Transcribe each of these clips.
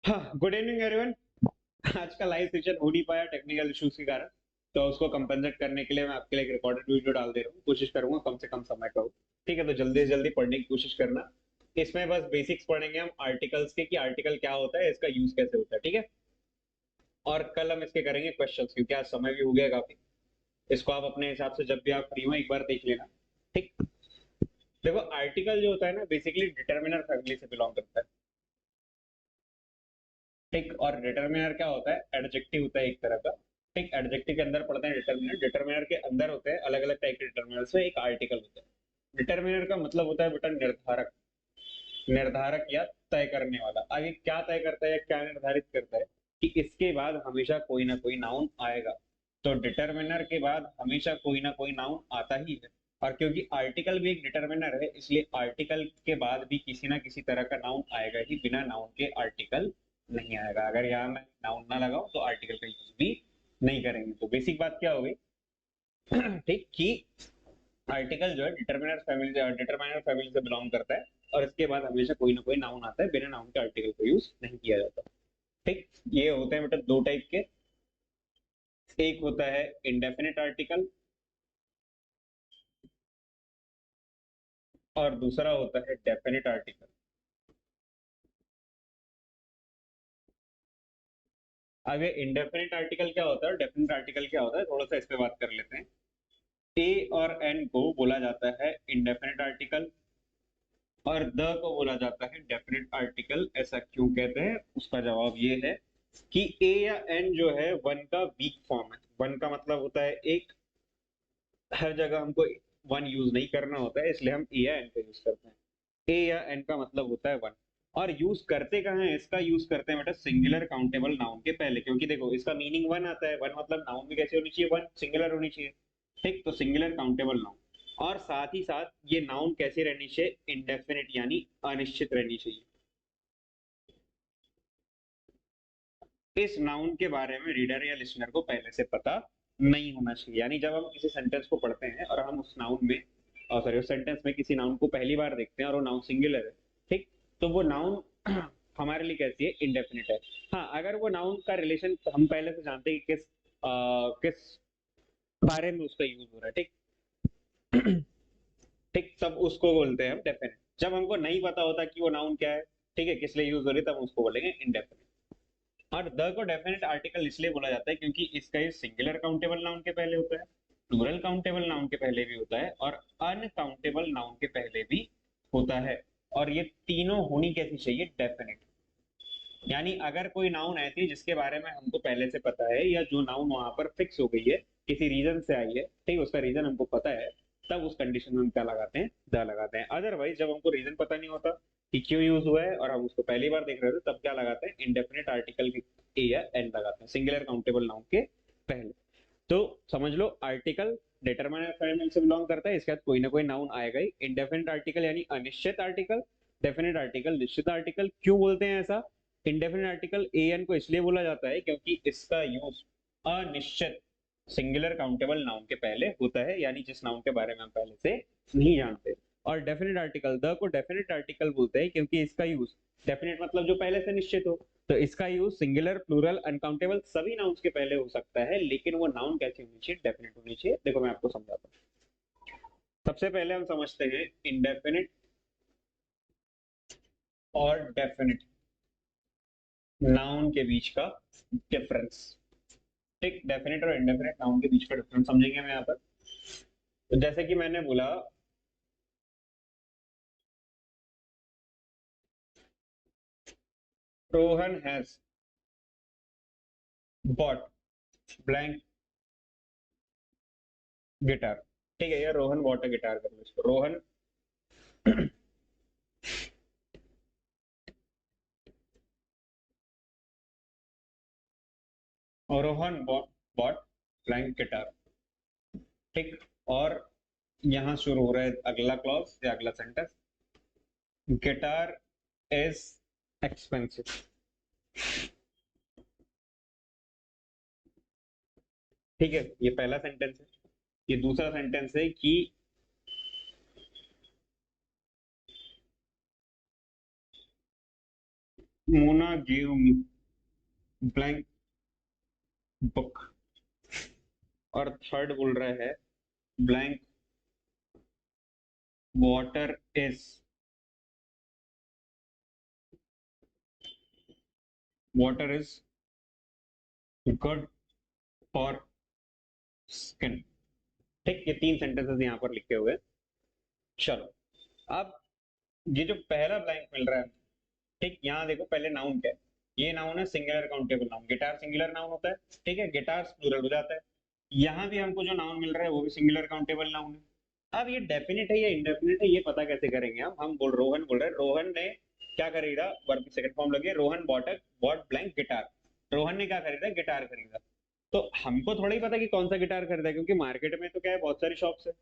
हाँ, good evening everyone. आज का लाइव सेशन हो नहीं पाया टेक्निकल इश्यूज के कारण। तो उसको कंपनसेट करने के लिए मैं आपके लिए एक रिकॉर्डेड वीडियो डाल दे रहा हूँ। कोशिश करूंगा कम से कम समय का हो। ठीक है, तो जल्दी से जल्दी पढ़ने की कोशिश करना। इसमें बस बेसिक्स पढ़ेंगे हम आर्टिकल्स के, कि आर्टिकल क्या होता है, इसका यूज कैसे होता है। ठीक है, और कल हम इसके करेंगे क्वेश्चंस, क्योंकि आज समय भी हो गया काफी। इसको आप अपने हिसाब से जब भी आप फ्री हो एक बार देख लेना। ठीक। देखो, आर्टिकल जो होता है ना, बेसिकली डिटर्मिनर फैमिली से बिलोंग करता है। ठीक, और डिटर्मिनर क्या होता है? एडजेक्टिव होता है एक तरह का। ठीक, एडजेक्टिव के अंदर पढ़ते हैं डिटर्मिनर। डिटर्मिनर के अंदर होते हैं अलग अलग टाइप के डिटर्मिनर से एक आर्टिकल होता है। डिटर्मिनर का मतलब होता है बेटा निर्धारक। निर्धारक या तय करने वाला। आगे क्या तय करता है या क्या निर्धारित करता है कि इसके बाद हमेशा कोई ना कोई नाउन आएगा। तो डिटर्मिनर के बाद हमेशा कोई ना कोई नाउन आता ही है। और क्योंकि आर्टिकल भी एक डिटर्मिनर है, इसलिए आर्टिकल के बाद भी किसी ना किसी तरह का नाउन आएगा ही। बिना नाउन के आर्टिकल नहीं आएगा। अगर यहाँ मैं नाउन ना लगाऊं तो आर्टिकल का यूज भी नहीं करेंगे। तो बेसिक बात क्या हो गई? ठीक, कि आर्टिकल जो है डिटरमाइनर फैमिली से बिलोंग करता है। और इसके बाद हमेशा कोई ना कोई नाउन आता है। बिना नाउन के आर्टिकल को यूज नहीं किया जाता। ठीक, ये होते हैं बेटा दो टाइप के। एक होता है इंडेफिनिट आर्टिकल, और दूसरा होता है डेफिनिट आर्टिकल। अब ये इंडेफिनिट आर्टिकल क्या होता है, डेफिनिट आर्टिकल क्या होता है, थोड़ा सा इस पे बात कर लेते हैं। ए और एन को बोला जाता है इंडेफिनिट आर्टिकल, और द को बोला जाता है डेफिनेट आर्टिकल। ऐसा क्यों कहते हैं, उसका जवाब ये है कि ए या एन जो है वन का वीक फॉर्म है। वन का मतलब होता है एक। हर जगह हमको वन यूज नहीं करना होता है, इसलिए हम ए या एन का यूज करते हैं। ए या एन का मतलब होता है वन। और यूज करते कहाँ है इसका? यूज करते हैं बेटा सिंगुलर काउंटेबल नाउन के पहले, क्योंकि देखो इसका मीनिंग वन आता है। वन मतलब नाउन भी कैसे होनी चाहिए? वन, सिंगुलर होनी चाहिए। ठीक, तो सिंगुलर काउंटेबल नाउन। और साथ ही साथ ये नाउन कैसे रहनी चाहिए? इंडेफिनिट यानी अनिश्चित रहनी चाहिए। इस नाउन के बारे में रीडर या लिसनर को पहले से पता नहीं होना चाहिए। यानी जब हम किसी सेंटेंस को पढ़ते हैं और हम उस नाउन में, सॉरी, उस सेंटेंस में किसी नाउन को पहली बार देखते हैं और वो नाउन सिंगुलर है, ठीक, तो वो नाउन हमारे लिए कैसी है? इंडेफिनिट है। हाँ, अगर वो नाउन का रिलेशन हम पहले से जानते हैं कि किस बारे में उसका यूज हो रहा है, ठीक। ठीक, तब उसको बोलते हैं हम डेफिनेट। जब हमको नहीं पता होता कि वो नाउन क्या है, ठीक है, किस लिए यूज हो रही है, तब उसको बोलेंगे इनडेफिनेट। और द को डेफिनेट आर्टिकल इसलिए बोला जाता है क्योंकि इसका ये सिंगुलर काउंटेबल नाउन के पहले होता है, प्लूरल काउंटेबल नाउन के पहले भी होता है, और अनकाउंटेबल नाउन के पहले भी होता है। और ये तीनों होनी कैसी चाहिए? डेफिनेट। यानी अगर कोई नाउन ऐसी है जिसके बारे में हमको पहले से पता है, या जो नाउन वहां पर फिक्स हो गई है, किसी रीजन से आई है, ठीक, उसका रीजन हमको पता है, तब उस कंडीशन में हम क्या लगाते हैं? द लगाते हैं। अदरवाइज जब हमको रीजन पता नहीं होता कि क्यों यूज हुआ है और हम उसको पहली बार देख रहे थे, तब क्या लगाते हैं? इंडेफिनिट आर्टिकल के ए या एन लगाते हैं सिंगुलर काउंटेबल नाउन के पहले। तो समझ लो, आर्टिकल डिटरमाइनर फैमिली से बिलोंग करता है, इसके बाद कोई ना कोई नाउन आएगा ही। इंडेफिनिट आर्टिकल यानी अनिश्चित आर्टिकल, डेफिनेट आर्टिकल निश्चित आर्टिकल। क्यों बोलते हैं ऐसा? इंडेफिनिट आर्टिकल ए एन को इसलिए बोला जाता है क्योंकि इसका यूज अनिश्चित सिंगुलर काउंटेबल नाउन के पहले होता है, यानी जिस नाउन के बारे में हम पहले से नहीं जानते। और डेफिनेट आर्टिकल, द को डेफिनेट आर्टिकल बोलते हैं क्योंकि इसका यूज, डेफिनेट मतलब जो पहले से निश्चित हो, तो इसका यूज सिंगुलर, प्लूरल, अनकाउंटेबल सभी नाउन्स के पहले हो सकता है। लेकिन वो नाउन कैसे होनी चाहिए? डेफिनेट होनी चाहिए। देखो मैं आपको समझाता हूँ। सबसे पहले हम समझते हैं इंडेफिनिट और डेफिनेट नाउन के बीच का डिफरेंस। ठीक, डेफिनेट और इंडेफिनेट नाउन के बीच का डिफरेंस समझेंगे हम यहाँ पर। तो जैसे कि मैंने बोला, Rohan has bot blank guitar. ठीक है, यार रोहन बॉट अ गिटार कर लो इसको। रोहन और Rohan bought bought blank guitar. ठीक, और यहाँ शुरू हो रहा है अगला क्लॉज या अगला सेंटेंस, गिटार इज एक्सपेंसिव। ठीक है, ये पहला सेंटेंस है। ये दूसरा सेंटेंस है कि Mona give me blank book, और थर्ड बोल रहा है blank water is good for skin. ठीक, ये तीन सेंटेंसेस यहाँ पर लिखे हुए हैं। चलो, अब ये जो पहला ब्लैंक मिल रहा है, ठीक, यहाँ देखो पहले नाउन क्या है। ये नाउन है singular countable noun. Guitar singular noun होता है, ठीक है, गिटार्स प्लूरल हो जाता है। यहाँ भी हमको जो नाउन मिल रहा है वो भी सिंगुलर काउंटेबल नाउन है। अब ये डेफिनेट है या इंडेफिनिट है ये पता कैसे करेंगे हम रोहन बोल रहे हैं, रोहन ने क्या खरीदा, वर्ब की सेकंड फॉर्म लगे, Rohan bought blank guitar. Rohan ने क्या खरीदा, गिटार खरीदा। तो हमको थोड़ा ही पता कि कौन सा गिटार खरीदा है, क्योंकि मार्केट में तो क्या है, बहुत सारी शॉप्स है,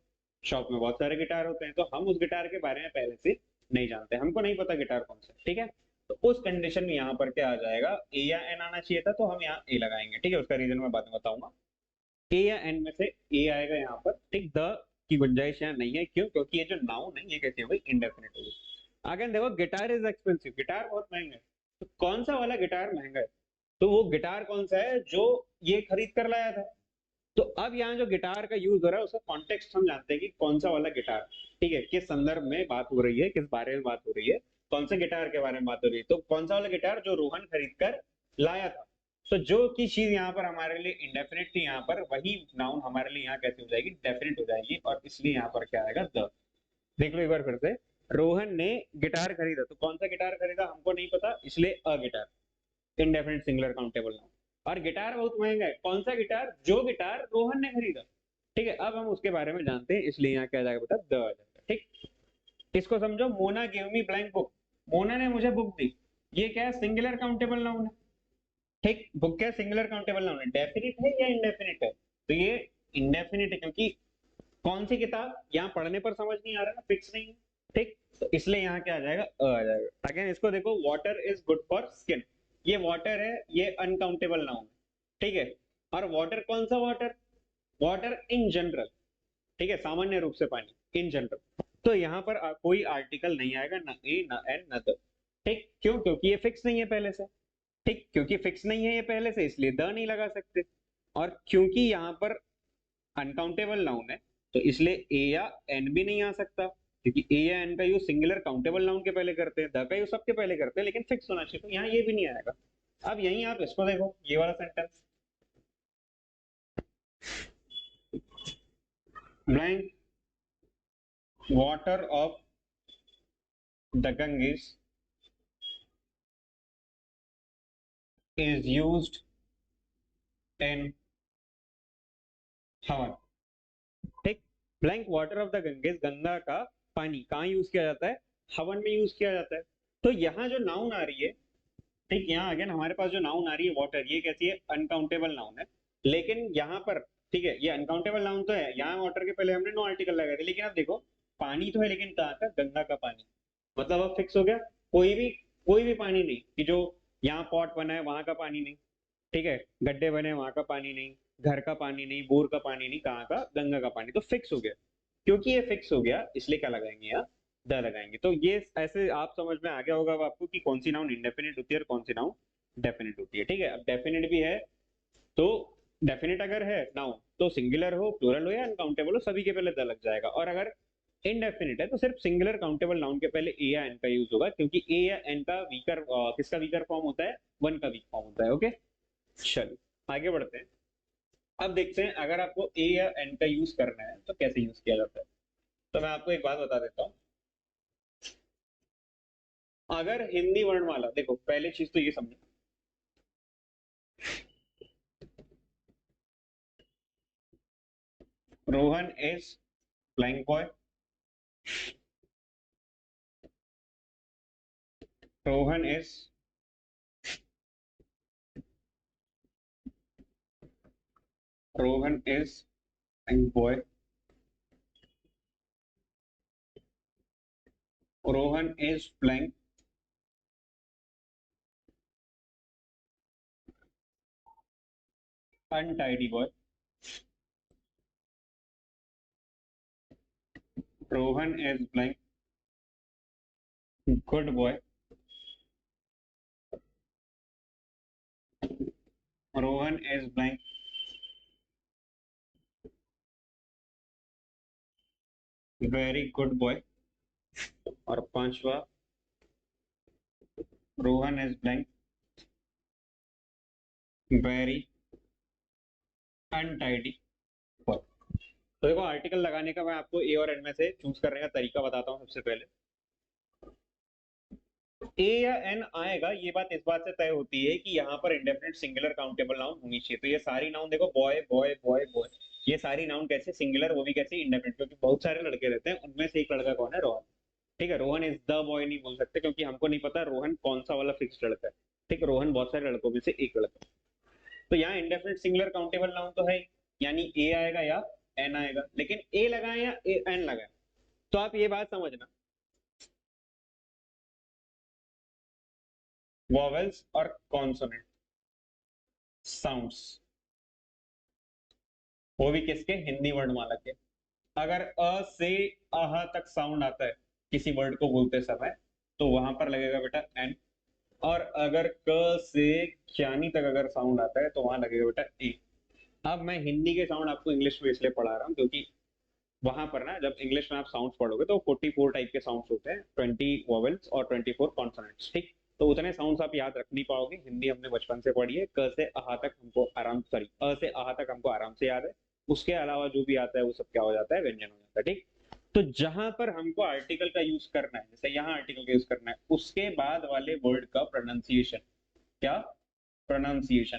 शॉप में बहुत सारे गिटार होते हैं, तो हम उस गिटार के बारे में पहले से नहीं जानते, हमको नहीं पता गिटार कौन सा है, ठीक है। तो उस कंडीशन में यहाँ पर क्या आ जाएगा, ए या एन आना चाहिए था, तो हम यहाँ ए लगाएंगे, ठीक है। उसका रीजन मैं बाद में बताऊंगा। ए या एन में से ए आएगा यहाँ पर, ठीक। द की गुंजाइश यहाँ नहीं है, क्यों, क्योंकि ये जो नाउन है ये कैसे हो गई, इंडेफिनिट हो गई। आगे देखो, गिटार इज एक्सपेंसिव, गिटार बहुत महंगा है। तो कौन सा वाला गिटार महंगा है, तो वो गिटार कौन सा है जो ये खरीद कर लाया था। तो अब यहाँ जो गिटार का यूज हो रहा है उसका कॉन्टेक्स्ट हम जानते हैं कि कौन सा वाला गिटार, ठीक है, किस संदर्भ में बात हो रही है, किस बारे में बात हो रही है, कौन से गिटार के बारे में बात हो रही है। तो कौन सा वाला गिटार जो रोहन खरीद कर लाया था। तो जो की चीज यहाँ पर हमारे लिए इंडेफिनिट थी, यहाँ पर वही नाउन हमारे लिए यहाँ कैसे हो जाएगी, डेफिनिट हो जाएगी, और इसलिए यहाँ पर क्या आएगा, द। देख लो एक बार फिर से, रोहन ने गिटार खरीदा, तो कौन सा गिटार खरीदा हमको नहीं पता, इसलिए अ guitar, indefinite singular countable noun. और गिटार बहुत महंगा है, कौन सा गिटार, जो गिटार रोहन ने खरीदा, ठीक है। अब हम उसके बारे में जानते हैं, इसलिए यहाँ क्या आ जाएगा बेटा, द आ जाएगा, ठीक। इसको समझो, Mona give me blank book, Mona ने मुझे बुक दी, ये क्या है, सिंगुलर काउंटेबल नाउन है, ठीक। बुक क्या सिंगुलर काउंटेबल नाउन है, डेफिनिट है या इंडेफिनिट है, तो ये इंडेफिनिट है, क्योंकि कौन सी किताब यहाँ पढ़ने पर समझ नहीं आ रहा है, फिक्स नहीं है, ठीक। तो इसलिए यहाँ क्या आ जाएगा, अ आ जाएगा। अगेन इसको देखो, water is good for skin, ये वाटर है, ये अनकाउंटेबल नाउन है, ठीक है। और वाटर कौन सा वाटर, वाटर इन जनरल, ठीक है, सामान्य रूप से पानी, इन जनरल। तो यहाँ पर कोई आर्टिकल नहीं आएगा, ना ए ना एन ना द, ठीक। क्यों, क्योंकि ये फिक्स नहीं है पहले से, ठीक, क्योंकि फिक्स नहीं है ये पहले से, इसलिए द नहीं लगा सकते। और क्योंकि यहाँ पर अनकाउंटेबल नाउन है, तो इसलिए ए या एन भी नहीं आ सकता, क्योंकि ए या एन का यूज सिंगुलर काउंटेबल नाउन के पहले करते हैं, द का यूज सबके पहले करते हैं, लेकिन फिक्स होना चाहिए, तो यहाँ ये भी नहीं आएगा। अब यहीं आप इसको देखो, ये वाला sentence, blank water of the Ganges is used in हवन, ठीक। Blank water of the Ganges, Ganga का पानी कहाँ यूज किया जाता है, हवन में यूज किया जाता है। तो यहाँ जो नाउन आ रही है, ठीक, यहाँ अगेन हमारे पास जो नाउन आ रही है वाटर, ये कैसी है, अनकाउंटेबल नाउन है। लेकिन यहाँ पर, ठीक है, ये अनकाउंटेबल नाउन तो है, यहाँ वाटर के पहले हमने नो आर्टिकल लगाए थे, लेकिन अब देखो पानी तो है, लेकिन कहाँ का, गंगा का पानी। मतलब अब फिक्स हो गया, कोई भी पानी नहीं, कि जो यहाँ पॉट बना है वहां का पानी नहीं, ठीक है, गड्ढे बने वहां का पानी नहीं, घर का पानी नहीं, बोर का पानी नहीं, कहाँ का, गंगा का पानी। तो फिक्स हो गया, क्योंकि ये फिक्स हो गया इसलिए क्या लगाएंगे यहाँ, द लगाएंगे। तो ये ऐसे आप समझ में आ गया होगा अब आपको कि कौन सी नाउन इंडेफिनिट होती है और कौन सी नाउन डेफिनिट होती है, ठीक है। अब डेफिनिट भी है, तो डेफिनिट अगर है नाउन, तो सिंगुलर हो, प्लूरल हो या अनकाउंटेबल हो, सभी के पहले द लग जाएगा। और अगर इनडेफिनिट है तो सिर्फ सिंगुलर काउंटेबल नाउन के पहले ए या एन का यूज होगा, क्योंकि ए या एन का वीकर, किसका वीकर फॉर्म होता है, वन का वीक फॉर्म होता है, ओके। चलिए आगे बढ़ते हैं। अब देखते हैं अगर आपको ए या एन का यूज करना है तो कैसे यूज किया जाता है। तो मैं आपको एक बात बता देता हूँ, अगर हिंदी वर्णमाला, देखो पहले चीज तो ये समझो, Rohan is blank boy, Rohan is Rohan is blank boy, Rohan is blank untidy boy, Rohan is blank good boy, Rohan is blank, very good boy. और पांचवा, Rohan is blank, very untidy boy. तो देखो आर्टिकल लगाने का मैं आपको ए और एन में से चूज करने का तरीका बताता हूँ। सबसे पहले ए या एन आएगा, ये बात इस बात से तय होती है कि यहाँ पर इंडेफिनिट सिंगुलर काउंटेबल नाउन होनी चाहिए। तो ये सारी नाउन देखो, बॉय बॉय बॉय बॉय, ये सारी नाउन कैसे सिंगुलर, वो भी कैसे इंडेफिनिट, क्योंकि बहुत सारे लड़के रहते हैं, उनमें से एक लड़का कौन है, रोहन। ठीक है, रोहन इज द बॉय नहीं बोल सकते, क्योंकि हमको नहीं पता रोहन कौन सा वाला फिक्स लड़का है। ठीक है, रोहन बहुत सारे लड़कों में से एक लड़का है। तो यहाँ इंडेफिनिट सिंगुलर काउंटेबल नाउन तो है, यानी ए आएगा या एन आएगा, लेकिन ए लगाए या एन लगाए, तो आप ये बात समझना, वॉवेल्स और कॉन्सोनेंट साउंड्स, वो भी किसके, हिंदी वर्णमाला के। अगर अ से आह तक साउंड आता है किसी वर्ड को बोलते समय, तो वहां पर लगेगा बेटा एन। और अगर क से ज्ञानी तक अगर साउंड आता है, तो वहां लगेगा बेटा ए। अब मैं हिंदी के साउंड आपको इंग्लिश में इसलिए पढ़ा रहा हूँ, क्योंकि वहां पर ना, जब इंग्लिश में आप साउंड्स पढ़ोगे तो 44 टाइप के साउंड्स होते हैं, 20 वोवेल्स और 24 कॉन्सोनेंट्स। ठीक, तो उतने साउंड्स आप याद रख नहीं पाओगे। हिंदी हमने बचपन से पढ़ी है, क से अह तक हमको आराम, सॉरी अ से आह तक हमको आराम से याद है। उसके अलावा जो भी आता है वो सब क्या हो जाता है, व्यंजन हो जाता है। ठीक, तो जहां पर हमको आर्टिकल का यूज करना है, जैसे यहाँ आर्टिकल का यूज करना है, उसके बाद वाले वर्ड का प्रोनाउंसिएशन, क्या प्रोनाउंसिएशन,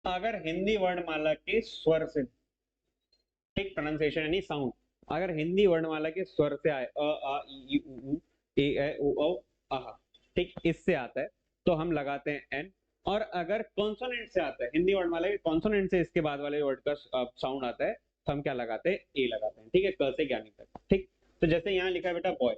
अगर हिंदी वर्णमाला के स्वर से, ठीक, प्रोनाउंसिएशन यानी साउंड, अगर हिंदी वर्णमाला के स्वर से आए, अ आ इ उ ए ऐ ओ औ आहा, ठीक, इससे आता है तो हम लगाते हैं एन। और अगर कॉन्सोनेंट से आता है, हिंदी वर्णमाला के कॉन्सोनेंट से इसके बाद वाले वर्ड का साउंड आता है, तो हम क्या लगाते हैं, ए लगाते हैं। ठीक है, क से ज्ञानी तक। ठीक, तो जैसे यहाँ लिखा है बेटा बॉय,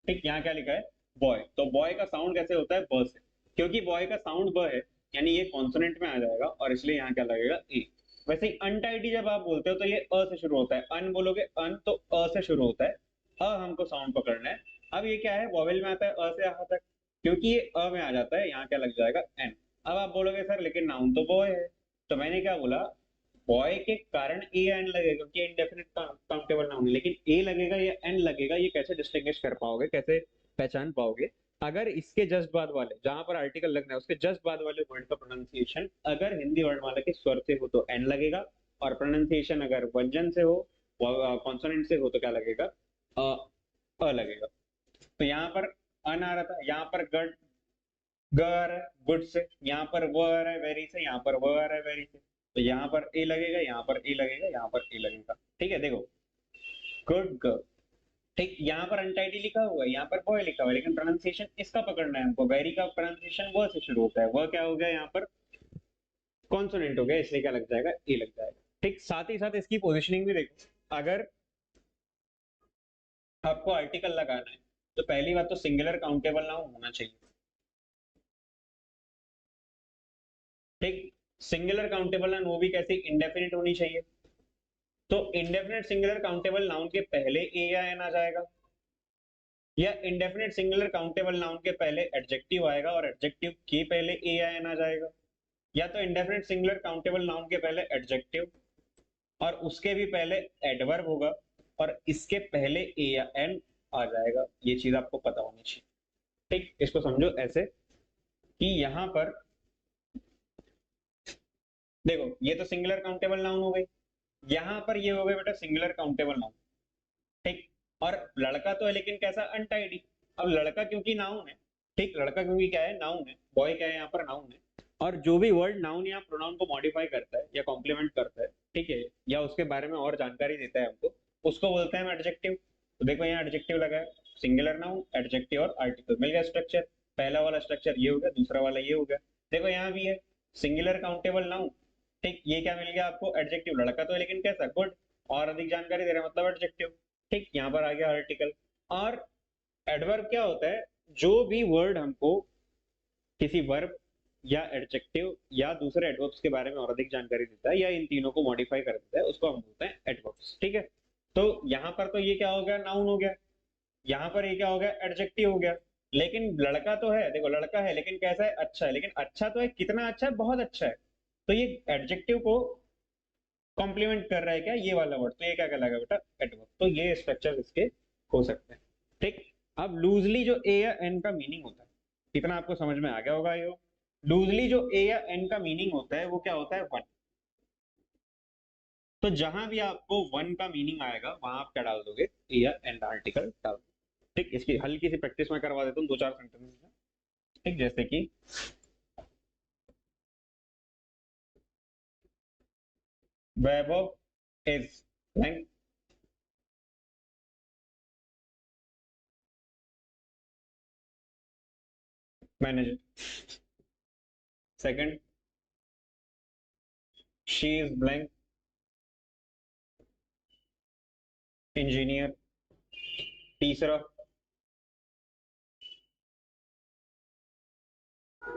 ठीक, यहाँ क्या लिखा है, बॉय, तो बॉय का साउंड कैसे होता है, ब से, क्योंकि बॉय का साउंड ब है, यानी ये कॉन्सोनेंट में आ जाएगा, और इसलिए यहाँ क्या लगेगा, ए। वैसे ही अनटाइडी जब आप बोलते हो तो ये अ से शुरू होता है, अन बोलोगे अन तो अ से शुरू होता है, अ हमको साउंड पकड़ना है। अब ये क्या है, वॉवेल में आता है अ से आहा तक, क्योंकि ये अ में आ जाता है, यहाँ क्या लग जाएगा, एन। अब आप बोलोगे सर लेकिन नाउन तो बॉय है, तो मैंने क्या बोला, बॉय के कारण ए एन लगेगा, क्योंकि इंडेफिनिट काउंटेबल नाउन है, लेकिन ए लगेगा या एन लगेगा, ये कैसे डिस्टिंग्विश कर पाओगे, कैसे पहचान पाओगे, अगर इसके जस्ट बाद वाले, जहां पर आर्टिकल लगना है उसके जस्ट बाद वाले वर्ड का प्रोनाउंसिएशन अगर हिंदी वर्णमाला के स्वर से हो तो एन लगेगा, और प्रोनाउंसिएशन अगर व्यंजन से हो, कॉन्सोनेंट से हो, तो क्या लगेगा, अ लगेगा। तो यहाँ पर अन आ रहा था, यहाँ पर गड ग आ रहा है गुड से, यहाँ पर वो आ रहा है वेरी से, यहाँ पर वो आ रहा है वेरी से, तो यहाँ पर ए लगेगा, यहाँ पर ए लगेगा, यहाँ पर ए लगेगा। ठीक है, देखो गुड गर्ल, ठीक, यहाँ पर अनटाइडी लिखा हुआ है, यहाँ पर बॉय लिखा हुआ है, लेकिन प्रोनाउंसिएशन इसका पकड़ना है हमको, वेरी का प्रोनाउंसिएशन व से शुरू होता है, वह क्या हो गया, यहाँ पर कॉन्सोनेंट हो गया, इसलिए क्या लग जाएगा, ए लग जाएगा। ठीक, साथ ही साथ इसकी पोजिशनिंग भी देखो, अगर आपको आर्टिकल लगाना है तो पहली बात तो सिंगुलर काउंटेबल नाउन होना चाहिए। ठीक, सिंगुलर काउंटेबल नाउन वो भी कैसे, इंडेफिनिट होनी चाहिए। तो इंडेफिनिट सिंगुलर काउंटेबल नाउन के पहले ए या एन आ जाएगा, या इंडेफिनिट सिंगुलर काउंटेबल नाउन के पहले एडजेक्टिव आएगा और एडजेक्टिव के पहले ए या एन आ जाएगा, या तो इंडेफिनिट सिंगुलर काउंटेबल नाउन के पहले एडजेक्टिव और उसके भी पहले एडवर्ब होगा, और इसके पहले ए या एन आ जाएगा। ये चीज आपको पता होनी चाहिए। ठीक, इसको समझो ऐसे कि यहां पर देखो, ये तो सिंगुलर काउंटेबल नाउन हो गई, यहां पर ये हो गए बेटा सिंगुलर काउंटेबल नाउन। ठीक, और लड़का तो है लेकिन कैसा, अनटाइडी। अब लड़का क्योंकि नाउन है, ठीक, लड़का क्योंकि क्या है, नाउन है, बॉय क्या है, यहाँ पर नाउन है, और जो भी वर्ड नाउन या प्रोनाउन को मॉडिफाई करता है या कॉम्प्लीमेंट करता है, ठीक है, या उसके बारे में और जानकारी देता है हमको, उसको बोलते हैं एडजेक्टिव। तो देखो यहाँ एडजेक्टिव लगा है, सिंगुलर नाउन, एडजेक्टिव और आर्टिकल मिल गया स्ट्रक्चर। पहला वाला स्ट्रक्चर ये हो गया, दूसरा वाला ये हो गया। देखो यहाँ भी है सिंगुलर काउंटेबल नाउन, ठीक, ये क्या मिल गया आपको, एडजेक्टिव, लड़का तो है लेकिन कैसा, गुड, और अधिक जानकारी दे रहा है मतलब एडजेक्टिव। ठीक, यहाँ पर आ गया आर्टिकल। और एडवर्ब क्या होता है, जो भी वर्ड हमको किसी वर्ब या एडजेक्टिव या दूसरे एडवर्ब्स के बारे में और अधिक जानकारी देता है या इन तीनों को मॉडिफाई कर देता है, उसको हम बोलते हैं एडवर्ब्स। ठीक है, तो यहाँ पर तो ये क्या हो गया, नाउन हो गया, यहाँ पर ये क्या हो गया, एडजेक्टिव हो गया, लेकिन लड़का तो है, देखो लड़का है लेकिन कैसा है, अच्छा है, लेकिन अच्छा तो है, कितना अच्छा है, बहुत अच्छा है। तो ये एडजेक्टिव को कॉम्प्लीमेंट कर रहा है क्या, ये वाला वर्ड, तो ये क्या कहलाएगा बेटा, एडवर्ब। तो ये स्ट्रक्चर इसके हो सकते हैं। ठीक। अब लूजली जो ए या एन का मीनिंग होता है, कितना आपको समझ में आ गया होगा ये। लूजली जो ए या एन का मीनिंग होता है वो क्या होता है, वन। तो जहां भी आपको वन का मीनिंग आएगा वहां आप क्या डाल दोगे, ए या एन आर्टिकल डाल दोगे। ठीक, इसकी हल्की सी प्रैक्टिस में करवा देता हूँ, दो चार सेंटेंस में। ठीक, जैसे कि Vaibhav is blank manager. Second, she is blank engineer. तीसरा,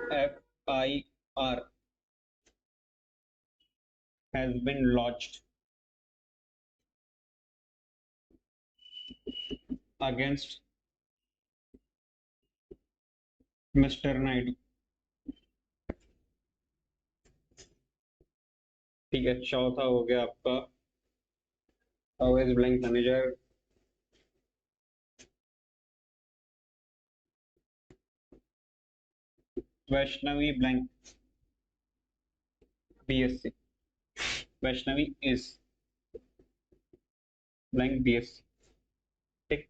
FIR has been lodged against Mr. Naidu। ठीक है, चौथा हो गया आपका, how is blank manager Vaishnavi blank BSc। Vaishnavi is blank BSc। ठीक।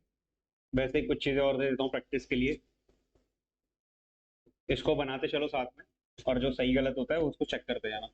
वैसे ही कुछ चीजें और दे देता हूँ प्रैक्टिस के लिए, इसको बनाते चलो साथ में, और जो सही गलत होता है उसको चेक करते जाना।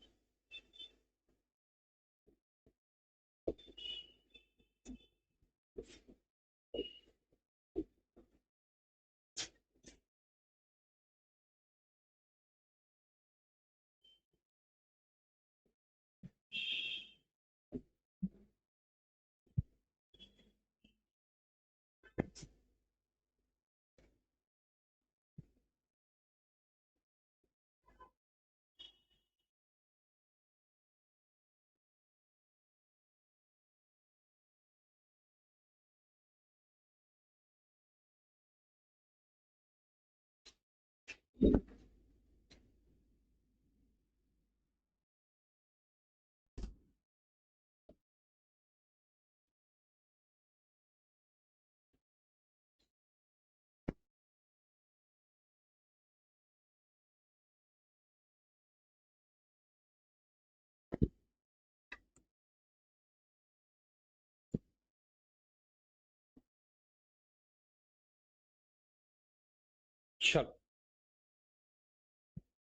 चलो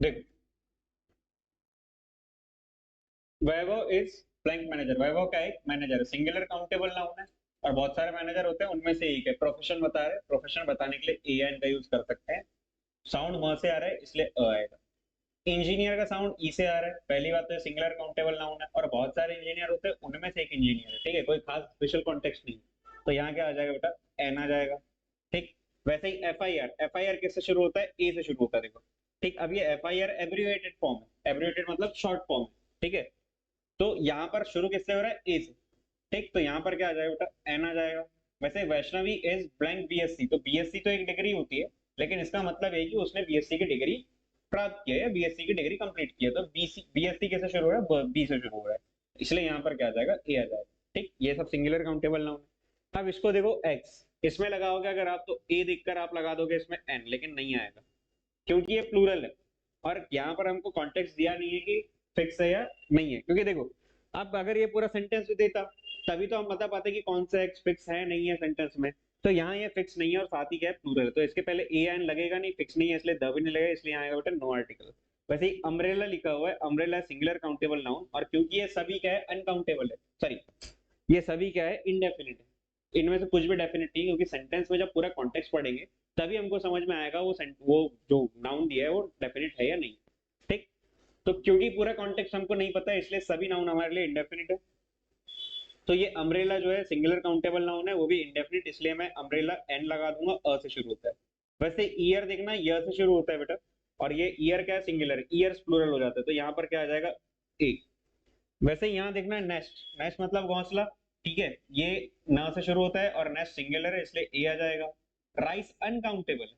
देख, वैभव इज ब्लैंक मैनेजर। वैभव का एक मैनेजर है, सिंगुलर काउंटेबल नाउन है, और बहुत सारे मैनेजर होते हैं, उनमें से एक है। प्रोफेशन बता रहे, प्रोफेशन बताने के लिए ए एन का यूज कर सकते हैं। साउंड म से आ रहा है इसलिए अ आएगा। इंजीनियर का साउंड ई से आ रहा है, पहली बात तो सिंगुलर काउंटेबल नाउन है, और बहुत सारे इंजीनियर होते हैं, उनमें से एक इंजीनियर है। ठीक है, कोई खास स्पेशल कॉन्टेक्स्ट नहीं, तो यहाँ क्या आ जाएगा बेटा, एन आ जाएगा। ठीक। वैसे ही FIR, FIR किससे शुरू होता है, ए से शुरू होता है, देखो। ठीक, अब ये FIR एब्रिवेटेड फॉर्म है, एब्रिवेटेड मतलब शॉर्ट फॉर्म है। ठीक है, तो यहाँ पर शुरू किससे हो रहा है, ए से। ठीक, तो यहाँ पर क्या आ जाएगा बेटा, एन आ जाएगा। वैसे वैष्णवी इज ब्लैंक BSc, तो BSc तो एक डिग्री होती है, लेकिन इसका मतलब है कि उसने BSc की डिग्री प्राप्त किया है, या BSc की डिग्री कंप्लीट की है। तो BSc कैसे शुरू हो रहा है, बी से शुरू हो रहा है, इसलिए यहाँ पर क्या आ जाएगा, ए आ जाएगा। ठीक, ये सब सिंगुलर काउंटेबल नाउन है। अब इसको देखो, एक्स इसमें लगाओगे अगर आप, तो ए देखकर आप लगा दोगे इसमें एन, लेकिन नहीं आएगा क्योंकि ये प्लूरल है, और यहाँ पर हमको कॉन्टेक्स्ट दिया नहीं है कि फिक्स है या नहीं है। क्योंकि देखो, अब अगर ये पूरा सेंटेंस देता तभी तो हम बता पाते कि कौन सा एक्स फिक्स है नहीं है सेंटेंस में। तो यहाँ ये फिक्स नहीं है, और साथ ही क्या है, प्लूरल है, तो इसके पहले ए एन लगेगा नहीं, फिक्स नहीं है इसलिए द भी नहीं लगेगा, इसलिए आएगा बेटा नो आर्टिकल। वैसे ही अम्ब्रेला लिखा हुआ है, अम्ब्रेला सिंगुलर काउंटेबल नाउन, और क्योंकि ये सभी क्या है, अनकाउंटेबल है, सॉरी, ये सभी क्या है, इनडेफिनिट है। इनमें से कुछ भी डेफिनेट नहीं, क्योंकि सेंटेंस में जब पूरा कॉन्टेक्स्ट पढ़ेंगे तभी हमको समझ में आएगा वो जो नाउन दिया है वो डेफिनेट है या नहीं। ठीक। तो क्योंकि पूरा कॉन्टेक्स्ट हमको नहीं पता है, इसलिए सभी नाउन हमारे लिए इंडेफिनिट है। तो ये अम्ब्रेला जो है सिंगुलर काउंटेबल नाउन है, वो भी इंडेफिनिट, इसलिए मैं अम्ब्रेला एन लगा दूंगा, अ से शुरू होता है। वैसे ईयर देखना, य से शुरू होता है बेटा, और ये ईयर क्या है, सिंगुलर, ईयर्स प्लूरल हो जाता है, तो यहाँ पर क्या आ जाएगा, ए। वैसे यहाँ देखना है नेस्ट, नेस्ट मतलब घोंसला। ठीक है, ये न से शुरू होता है और नेस्ट सिंगुलर है, इसलिए ए आ जाएगा। राइस अनकाउंटेबल है,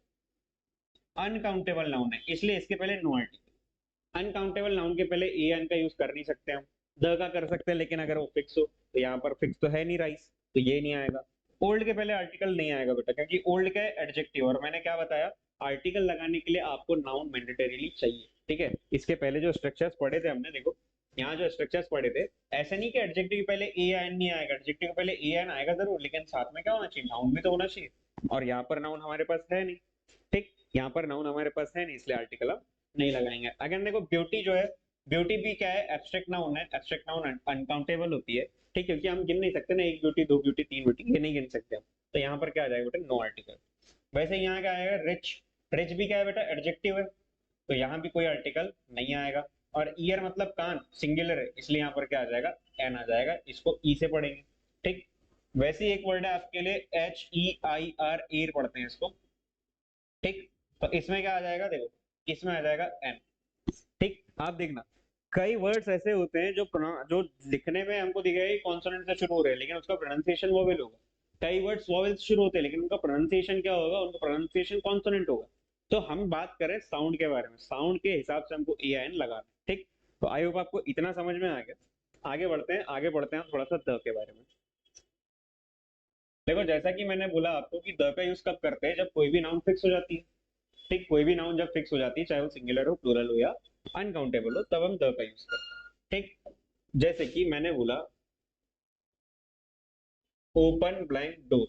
अनकाउंटेबल नाउन है, इसलिए इसके पहले नो आर्टिकल। अनकाउंटेबल नाउन के पहले ए एन का यूज कर नहीं सकते हम, द का कर सकते हैं, लेकिन अगर वो फिक्स हो तो यहाँ पर फिक्स तो है नहीं राइस, तो ये नहीं आएगा। ओल्ड के पहले आर्टिकल नहीं आएगा बेटा, क्योंकि ओल्ड का है एडजेक्टिव, और मैंने क्या बताया, आर्टिकल लगाने के लिए आपको नाउन मैंडेटरीली चाहिए, ठीक है। इसके पहले जो स्ट्रक्चर्स पढ़े थे हमने, देखो यहाँ जो स्ट्रक्चर्स पढ़े थे, ऐसे नहीं कि एडजेक्टिव के पहले ए एन नहीं आएगा, एडजेक्टिव के पहले ए एन आएगा जरूर, लेकिन साथ में क्या होना चाहिए, नाउन भी तो होना चाहिए, और यहाँ पर नाउन हमारे पास है नहीं, ठीक, यहाँ पर नाउन हमारे पास है नहीं, इसलिए आर्टिकल हम नहीं लगाएंगे। अगर देखो ब्यूटी जो है, ब्यूटी भी क्या है, एब्स्ट्रैक्ट नाउन है, एब्स्ट्रैक्ट नाउन अनकाउंटेबल होती है, ठीक, क्योंकि हम गिन नहीं सकते ना, एक ब्यूटी, दो ब्यूटी, तीन ब्यूटी, ये नहीं गिन सकते हम, तो यहाँ पर क्या आ जाएगा बेटा, नो आर्टिकल। वैसे यहाँ क्या आएगा, रिच, रिच भी क्या है बेटा, एडजेक्टिव है, तो यहाँ भी कोई आर्टिकल नहीं आएगा। और ईयर मतलब कान, सिंगुलर है, इसलिए यहाँ पर क्या आ जाएगा, एन आ जाएगा, इसको ई से पढ़ेंगे, ठीक। वैसे ही एक वर्ड है आपके लिए, H E I R, year पढ़ते हैं इसको, ठीक, तो इसमें क्या आ जाएगा, देखो इसमें आ जाएगा एन, ठीक। आप देखना कई वर्ड्स ऐसे होते हैं जो लिखने में हमको दिखेगा कॉन्सोनेंट से शुरू हो रहे हैं, लेकिन उसका प्रोनाउंसिएशन वोवेल होगा। कई वर्ड्स वोवेल से शुरू होते हैं, लेकिन उनका प्रोनाउंसिएशन क्या होगा, उनका प्रोनाउंसिएशन कॉन्सोनेंट होगा। तो हम बात करें साउंड के बारे में, साउंड के हिसाब से हमको ए आई एन लगाना है, ठीक। तो आई होप आपको इतना समझ में आ गया। आगे बढ़ते हैं थोड़ा सा द के बारे में। देखो जैसा कि मैंने बोला आपको कि द का यूज कब करते हैं, जब कोई भी नाउन फिक्स हो जाती है, ठीक, कोई भी नाउन जब फिक्स हो जाती है, चाहे वो सिंगुलर हो, प्लूरल हो या अनकाउंटेबल हो, तब हम द का यूज करते हैं, ठीक। जैसे कि मैंने बोला ओपन ब्लाइंड डोर,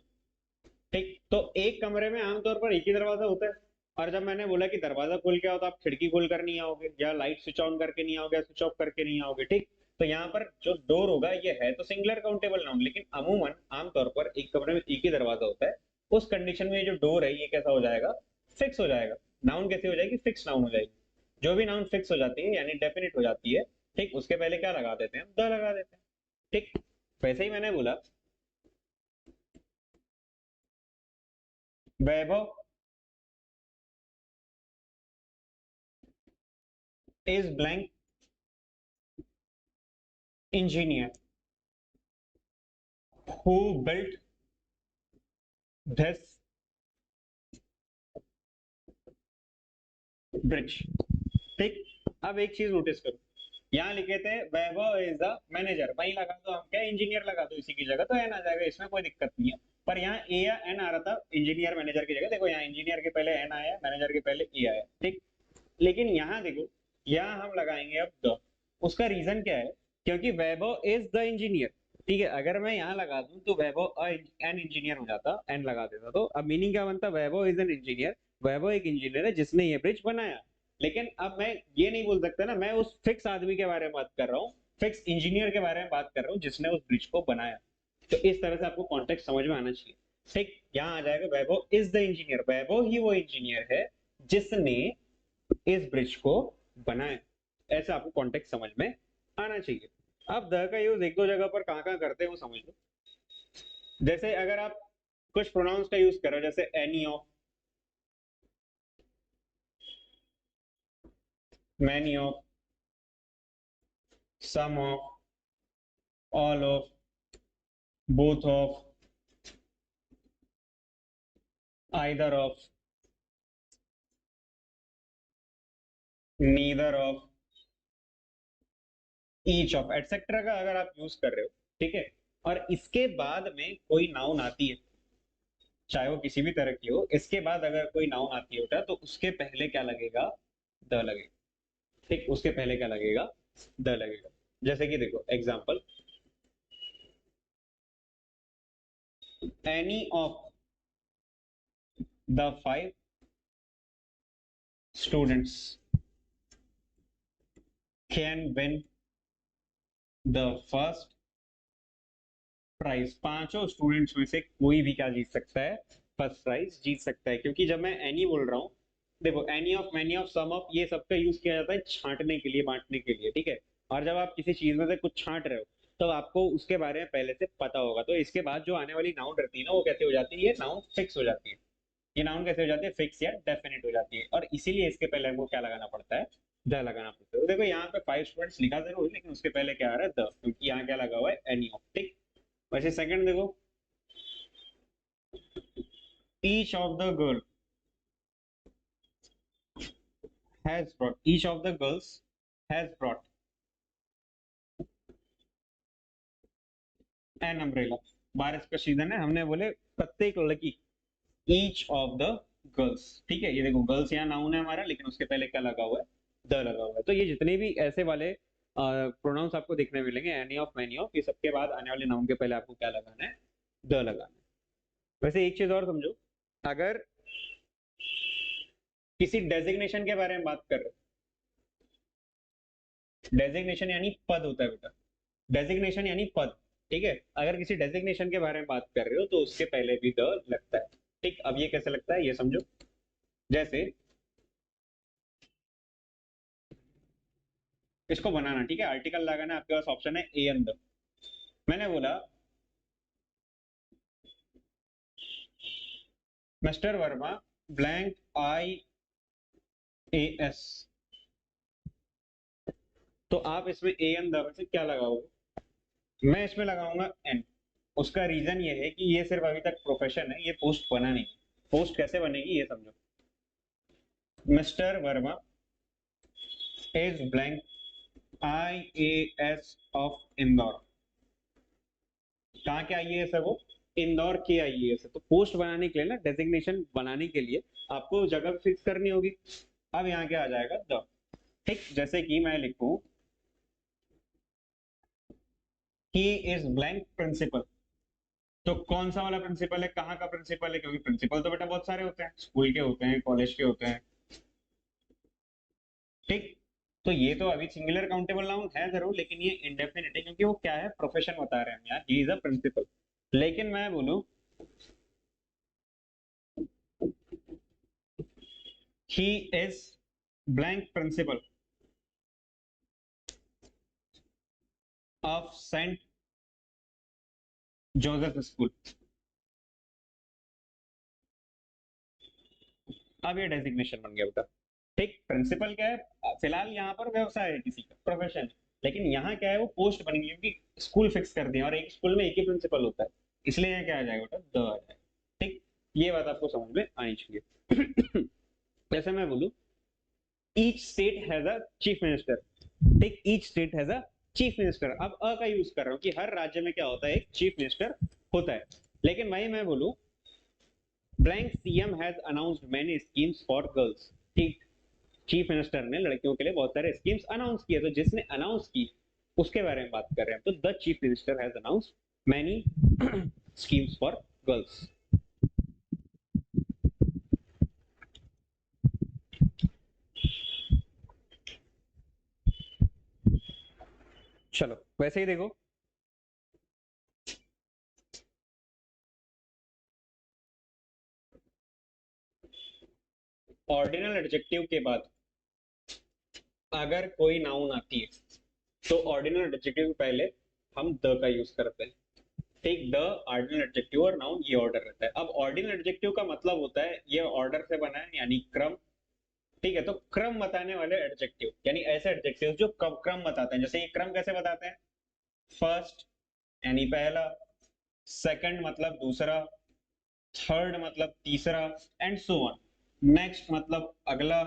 ठीक, तो एक कमरे में आमतौर पर एक ही दरवाजा होता है, और जब मैंने बोला कि दरवाजा खोल के आओ, तो आप खिड़की खोल कर नहीं आओगे, या लाइट स्विच ऑन करके नहीं आओगे, या स्विच ऑफ करके नहीं आओगे, ठीक। तो यहाँ पर जो डोर होगा ये है तो सिंगुलर काउंटेबल नाउन, लेकिन अमूमन आमतौर पर एक कमरे में एक ही दरवाजा होता है, उस कंडीशन में ये जो डोर है ये कैसा हो जाएगा, फिक्स हो जाएगा। नाउन कैसे हो जाएगी, फिक्स नाउन हो जाएगी। जो भी नाउन फिक्स हो जाती है यानी डेफिनिट हो जाती है, ठीक, उसके पहले क्या लगा देते हैं, द लगा देते हैं, ठीक। वैसे ही मैंने बोला Vaibhav is blank engineer who built this bridge, ठीक। अब एक चीज नोटिस करो, यहाँ लिखे थे वैभव इज द मैनेजर, वही लगा दो, हम क्या इंजीनियर लगा दो इसी की जगह, तो एन आ जाएगा, इसमें कोई दिक्कत नहीं है। पर यहाँ ए या एन आ रहा था इंजीनियर मैनेजर की जगह, देखो यहाँ इंजीनियर के पहले एन आया, मैनेजर के पहले ए आया, ठीक। लेकिन यहाँ देखो, यहाँ हम लगाएंगे अब द, उसका रीजन क्या है, क्योंकि वैभव इज द इंजीनियर, ठीक है। अगर मैं यहाँ लगा दूं तो वैभव एन इंजीनियर हो जाता, एन लगा देता, तो अब मीनिंग क्या बनता, वैभव इज एन इंजीनियर, वैभव एक इंजीनियर है जिसने ये ब्रिज बनाया। लेकिन अब मैं ये नहीं बोल सकता ना, मैं उस फिक्स आदमी के बारे में बात कर रहा हूँ, फिक्स इंजीनियर के बारे में बात कर रहा हूँ जिसने उस ब्रिज को बनाया। तो इस तरह से आपको कॉन्टेक्स्ट समझ में आना चाहिए, ठीक। यहाँ आ जाएगा वैभव इज द इंजीनियर, वैभव ही वो इंजीनियर है जिसने इस ब्रिज को बनाए, ऐसा आपको कॉन्टेक्स्ट समझ में आना चाहिए। अब द का यूज एक दो जगह पर कहाँ कहाँ करते हैं वो समझ लो। जैसे अगर आप कुछ प्रोनाउंस का यूज करो, जैसे any of, many of, some of, all of, both of, either of, neither of, each of, etcetera का अगर आप यूज कर रहे हो, ठीक है, और इसके बाद में कोई नाउन आती है, चाहे वो किसी भी तरह की हो, इसके बाद अगर कोई नाउन आती है तो उसके पहले क्या लगेगा, द लगेगा, ठीक, उसके पहले क्या लगेगा, द लगेगा। जैसे कि देखो example, any of the 5 students can win the first prize, पांचों स्टूडेंट्स में से कोई भी क्या जीत सकता है, फर्स्ट प्राइज जीत सकता है। क्योंकि जब मैं एनी बोल रहा हूँ, देखो any of, many of, some of, ये सबका यूज किया जाता है छांटने के लिए, बांटने के लिए, ठीक है। और जब आप किसी चीज में से कुछ छांट रहे हो तो आपको उसके बारे में पहले से पता होगा, तो इसके बाद जो आने वाली नाउन रहती है ना, वो कैसे हो जाती है, ये नाउन फिक्स हो जाती है, ये नाउन कैसे हो जाती है, फिक्स या डेफिनेट हो जाती है, और इसीलिए इसके पहले हमको क्या लगाना पड़ता है, द लगाना पड़ता है। तो देखो यहाँ पे 5 स्टूडेंट्स लिखा जरूर है, लेकिन उसके पहले क्या आ रहा है, द, क्योंकि यहाँ क्या लगा हुआ है, एनी ऑफ, ठीक। वैसे सेकंड देखो, each of the girl has brought, each of the girls has brought an umbrella. बारिश का सीजन है, हमने बोले प्रत्येक लड़की, ईच ऑफ द गर्ल्स। ठीक है, ये देखो गर्ल्स यहाँ नाउन है हमारा, लेकिन उसके पहले क्या लगा हुआ है, द लगा हुआ है। तो ये जितने भी ऐसे वाले प्रोनाउंस आपको देखने मिलेंगे, एनी ऑफ, मैनी ऑफ, ये सबके बाद आने वाले नाउन के पहले आपको क्या लगाना है, द लगाना है। वैसे एक चीज और समझो, अगर किसी डेजिग्नेशन के बारे में बात कर रहे हो, डेजिग्नेशन यानी पद होता है बेटा, डेजिग्नेशन यानी पद। ठीक है, अगर किसी डेजिग्नेशन के बारे में बात कर रहे हो तो उसके पहले भी द लगता है। ठीक, अब ये कैसे लगता है ये समझो। जैसे इसको बनाना, ठीक है, आर्टिकल लगाना, आपके पास ऑप्शन है ए एंड द। मैंने बोला mister Verma blank I A S, तो आप इसमें ए एन द में से क्या लगाओगे? मैं इसमें लगाऊंगा एन। उसका रीजन ये है कि ये सिर्फ अभी तक प्रोफेशन है, ये पोस्ट बना नहीं। पोस्ट कैसे बनेगी ये समझो। Mister Verma is blank I A S of Indore. कहाँ के आईएएस है वो? इंदौर के आईएएस है। तो पोस्ट बनाने के लिए ना, डेजिग्नेशन बनाने के लिए आपको जगह फिक्स करनी होगी। अब यहाँ क्या आ जाएगा, द। ठीक, जैसे कि मैं लिखूं ही इज ब्लैंक प्रिंसिपल, तो कौन सा वाला प्रिंसिपल है, कहाँ का प्रिंसिपल है? क्योंकि प्रिंसिपल तो बेटा बहुत सारे होते हैं, स्कूल के होते हैं, कॉलेज के होते हैं। ठीक, तो ये तो अभी सिंगुलर काउंटेबल नाउन है जरूर, लेकिन ये इंडेफिनिट है, क्योंकि वो क्या है, प्रोफेशन बता रहे हैं हम यार, ही इज अ प्रिंसिपल। लेकिन मैं बोलूं he is blank principal of Saint Joseph school, अब ये डेजिग्नेशन बन गया बेटा। ठीक, प्रिंसिपल क्या है, फिलहाल यहाँ पर व्यवसाय है, किसी का प्रोफेशन है, लेकिन यहाँ क्या है, वो पोस्ट बन गई, क्योंकि स्कूल फिक्स कर दिया और एक स्कूल में एक ही प्रिंसिपल होता है, इसलिए यहाँ क्या आ जाएगा बेटा, द आ जाएगा। ठीक, ये बात आपको समझ में आनी चाहिए। जैसे मैं बोलूं each state has a chief minister. ठीक, each state has a chief minister. अब अ का यूज कर रहा हूं कि हर राज्य में क्या होता है, एक चीफ मिनिस्टर होता है। लेकिन वही मैं बोलूं blank CM has announced many schemes for girls. ठीक, चीफ मिनिस्टर ने लड़कियों के लिए बहुत सारे स्कीम्स अनाउंस किए, तो जिसने अनाउंस की उसके बारे में बात कर रहे हैं, तो the chief minister has announced many schemes for girls. चलो वैसे ही देखो, ऑर्डिनल एडजेक्टिव के बाद अगर कोई नाउन आती है तो ऑर्डिनल एडजेक्टिव के पहले हम द का यूज करते हैं। ठीक, द, ऑर्डिनल एडजेक्टिव और नाउन, ये ऑर्डर रहता है। अब ऑर्डिनल एडजेक्टिव का मतलब होता है ये ऑर्डर से बना है, यानी क्रम। ठीक है, तो क्रम बताने वाले एडजेक्टिव, यानी ऐसे एडजेक्टिव जो क्रम बताते हैं। जैसे ये क्रम कैसे बताते हैं, फर्स्ट यानी पहला, सेकंड मतलब दूसरा, थर्ड मतलब तीसरा, एंड सो ऑन। नेक्स्ट मतलब अगला,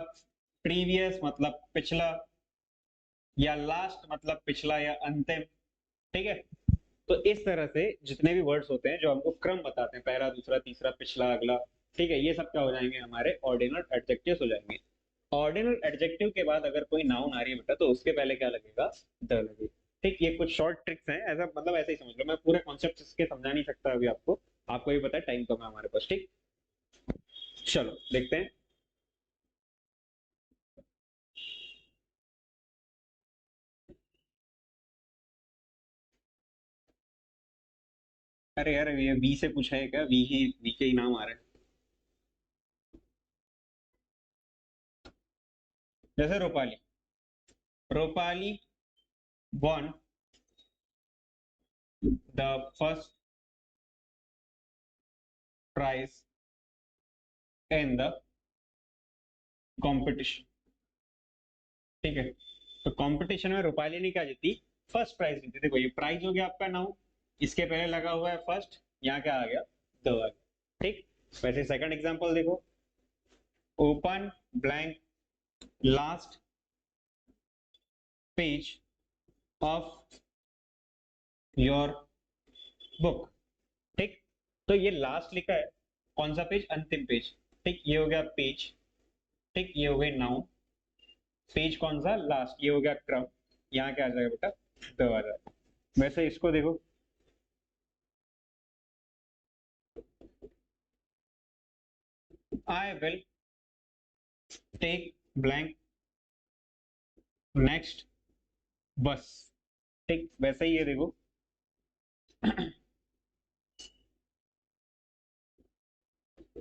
प्रीवियस मतलब पिछला, या लास्ट मतलब पिछला या अंतिम। ठीक है, तो इस तरह से जितने भी वर्ड्स होते हैं जो हमको क्रम बताते हैं, पहला, दूसरा, तीसरा, पिछला, अगला, ठीक है, ये सब क्या हो जाएंगे, हमारे ऑर्डिनल एडजेक्टिव्स हो जाएंगे। ऑर्डिनल एडजेक्टिव के बाद अगर कोई नाउन आ रही है बेटा, तो उसके पहले क्या लगेगा, द लगेगा। ठीक, ये कुछ शॉर्ट ट्रिक्स हैं, ऐसा मतलब ऐसे ही समझ लो, मैं पूरे कॉन्सेप्ट इसके समझा नहीं सकता अभी आपको, आपको भी पता है टाइम कम है हमारे पास। ठीक, चलो देखते हैं। अरे यार, ये वी से पूछा है क्या, वी के ही नाम आ रहे हैं। जैसे Rupali, Rupali won the first prize in the competition। ठीक है, तो कंपटीशन में रूपाली ने क्या जीती, फर्स्ट प्राइज जीती। देखो ये प्राइज हो गया आपका नाउन, इसके पहले लगा हुआ है फर्स्ट, यहाँ क्या आ गया, द आ गया। ठीक, वैसे सेकंड एग्जांपल देखो, open blank last page of your book. ठीक, तो ये लास्ट लिखा है, कौन सा पेज? अंतिम पेज। ठीक, ये हो गया पेज। ठीक, ये हो गई नाउन। पेज कौन सा? लास्ट। ये हो गया क्रम। यहाँ क्या आ जाएगा बेटा? द आ जाएगा। वैसे इसको देखो, I will take blank next bus. ठीक, वैसे ही ये देखो,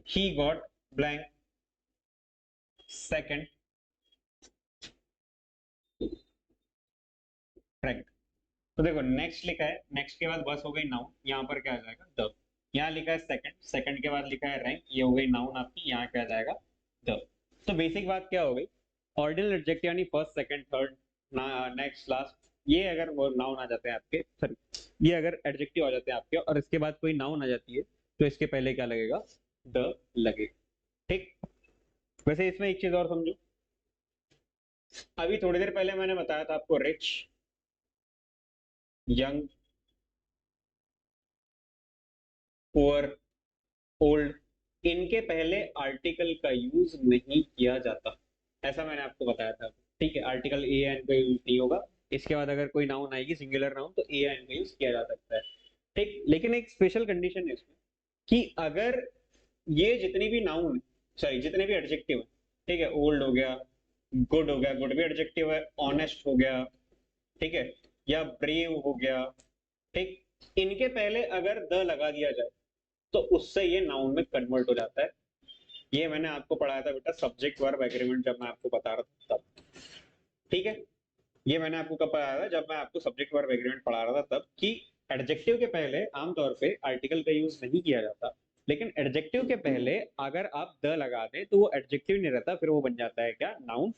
he got blank second rank। तो देखो नेक्स्ट लिखा है, नेक्स्ट के बाद बस हो गई नाउन, यहाँ पर क्या आ जाएगा? द। यहाँ लिखा है सेकंड, सेकंड के बाद लिखा है रैंक, ये हो गई नाउन आपकी, यहाँ क्या आ जाएगा? द। तो बेसिक बात क्या हो गई? ऑर्डिनल एडजेक्टिव यानी first second third next last, ये अगर वो नाउन आ जाते हैं आपके, सॉरी, ये अगर एडजेक्टिव आ जाते हैं आपके और इसके बाद कोई नाउन आ जाती है, तो इसके पहले क्या लगेगा? द लगेगा। ठीक, वैसे इसमें एक चीज और समझो, अभी थोड़ी देर पहले मैंने बताया था आपको रिच, यंग, पुअर, ओल्ड, इनके पहले आर्टिकल का यूज नहीं किया जाता, ऐसा मैंने आपको बताया था। ठीक है, आर्टिकल ए एन का यूज नहीं होगा। इसके बाद अगर कोई नाउन आएगी सिंगुलर नाउन, तो ए एन का यूज किया जा सकता है। ठीक, लेकिन एक स्पेशल कंडीशन है इसमें कि अगर ये जितनी भी नाउन, सॉरी जितने भी एडजेक्टिव है, ठीक है, ओल्ड हो गया, गुड हो गया, गुड भी एडजेक्टिव है, ऑनेस्ट हो गया, ठीक है, या ब्रेव हो गया, ठीक, इनके पहले अगर द लगा दिया जाए तो उससे ये नाउन में कन्वर्ट हो जाता है। ये मैंने आपको पढ़ाया था बेटा सब्जेक्ट वर्ब एग्रीमेंट, जब मैं आपको बता रहा था तब। ठीक है, ये मैंने आपको कब पढ़ाया था? जब मैं आपको सब्जेक्ट वर्ब एग्रीमेंट पढ़ा रहा था तब, कि एडजेक्टिव के पहले आमतौर पे आर्टिकल का यूज नहीं किया जाता, लेकिन एडजेक्टिव के पहले अगर आप द लगा दें तो वो एडजेक्टिव नहीं रहता, फिर वो बन जाता है क्या? नाउन।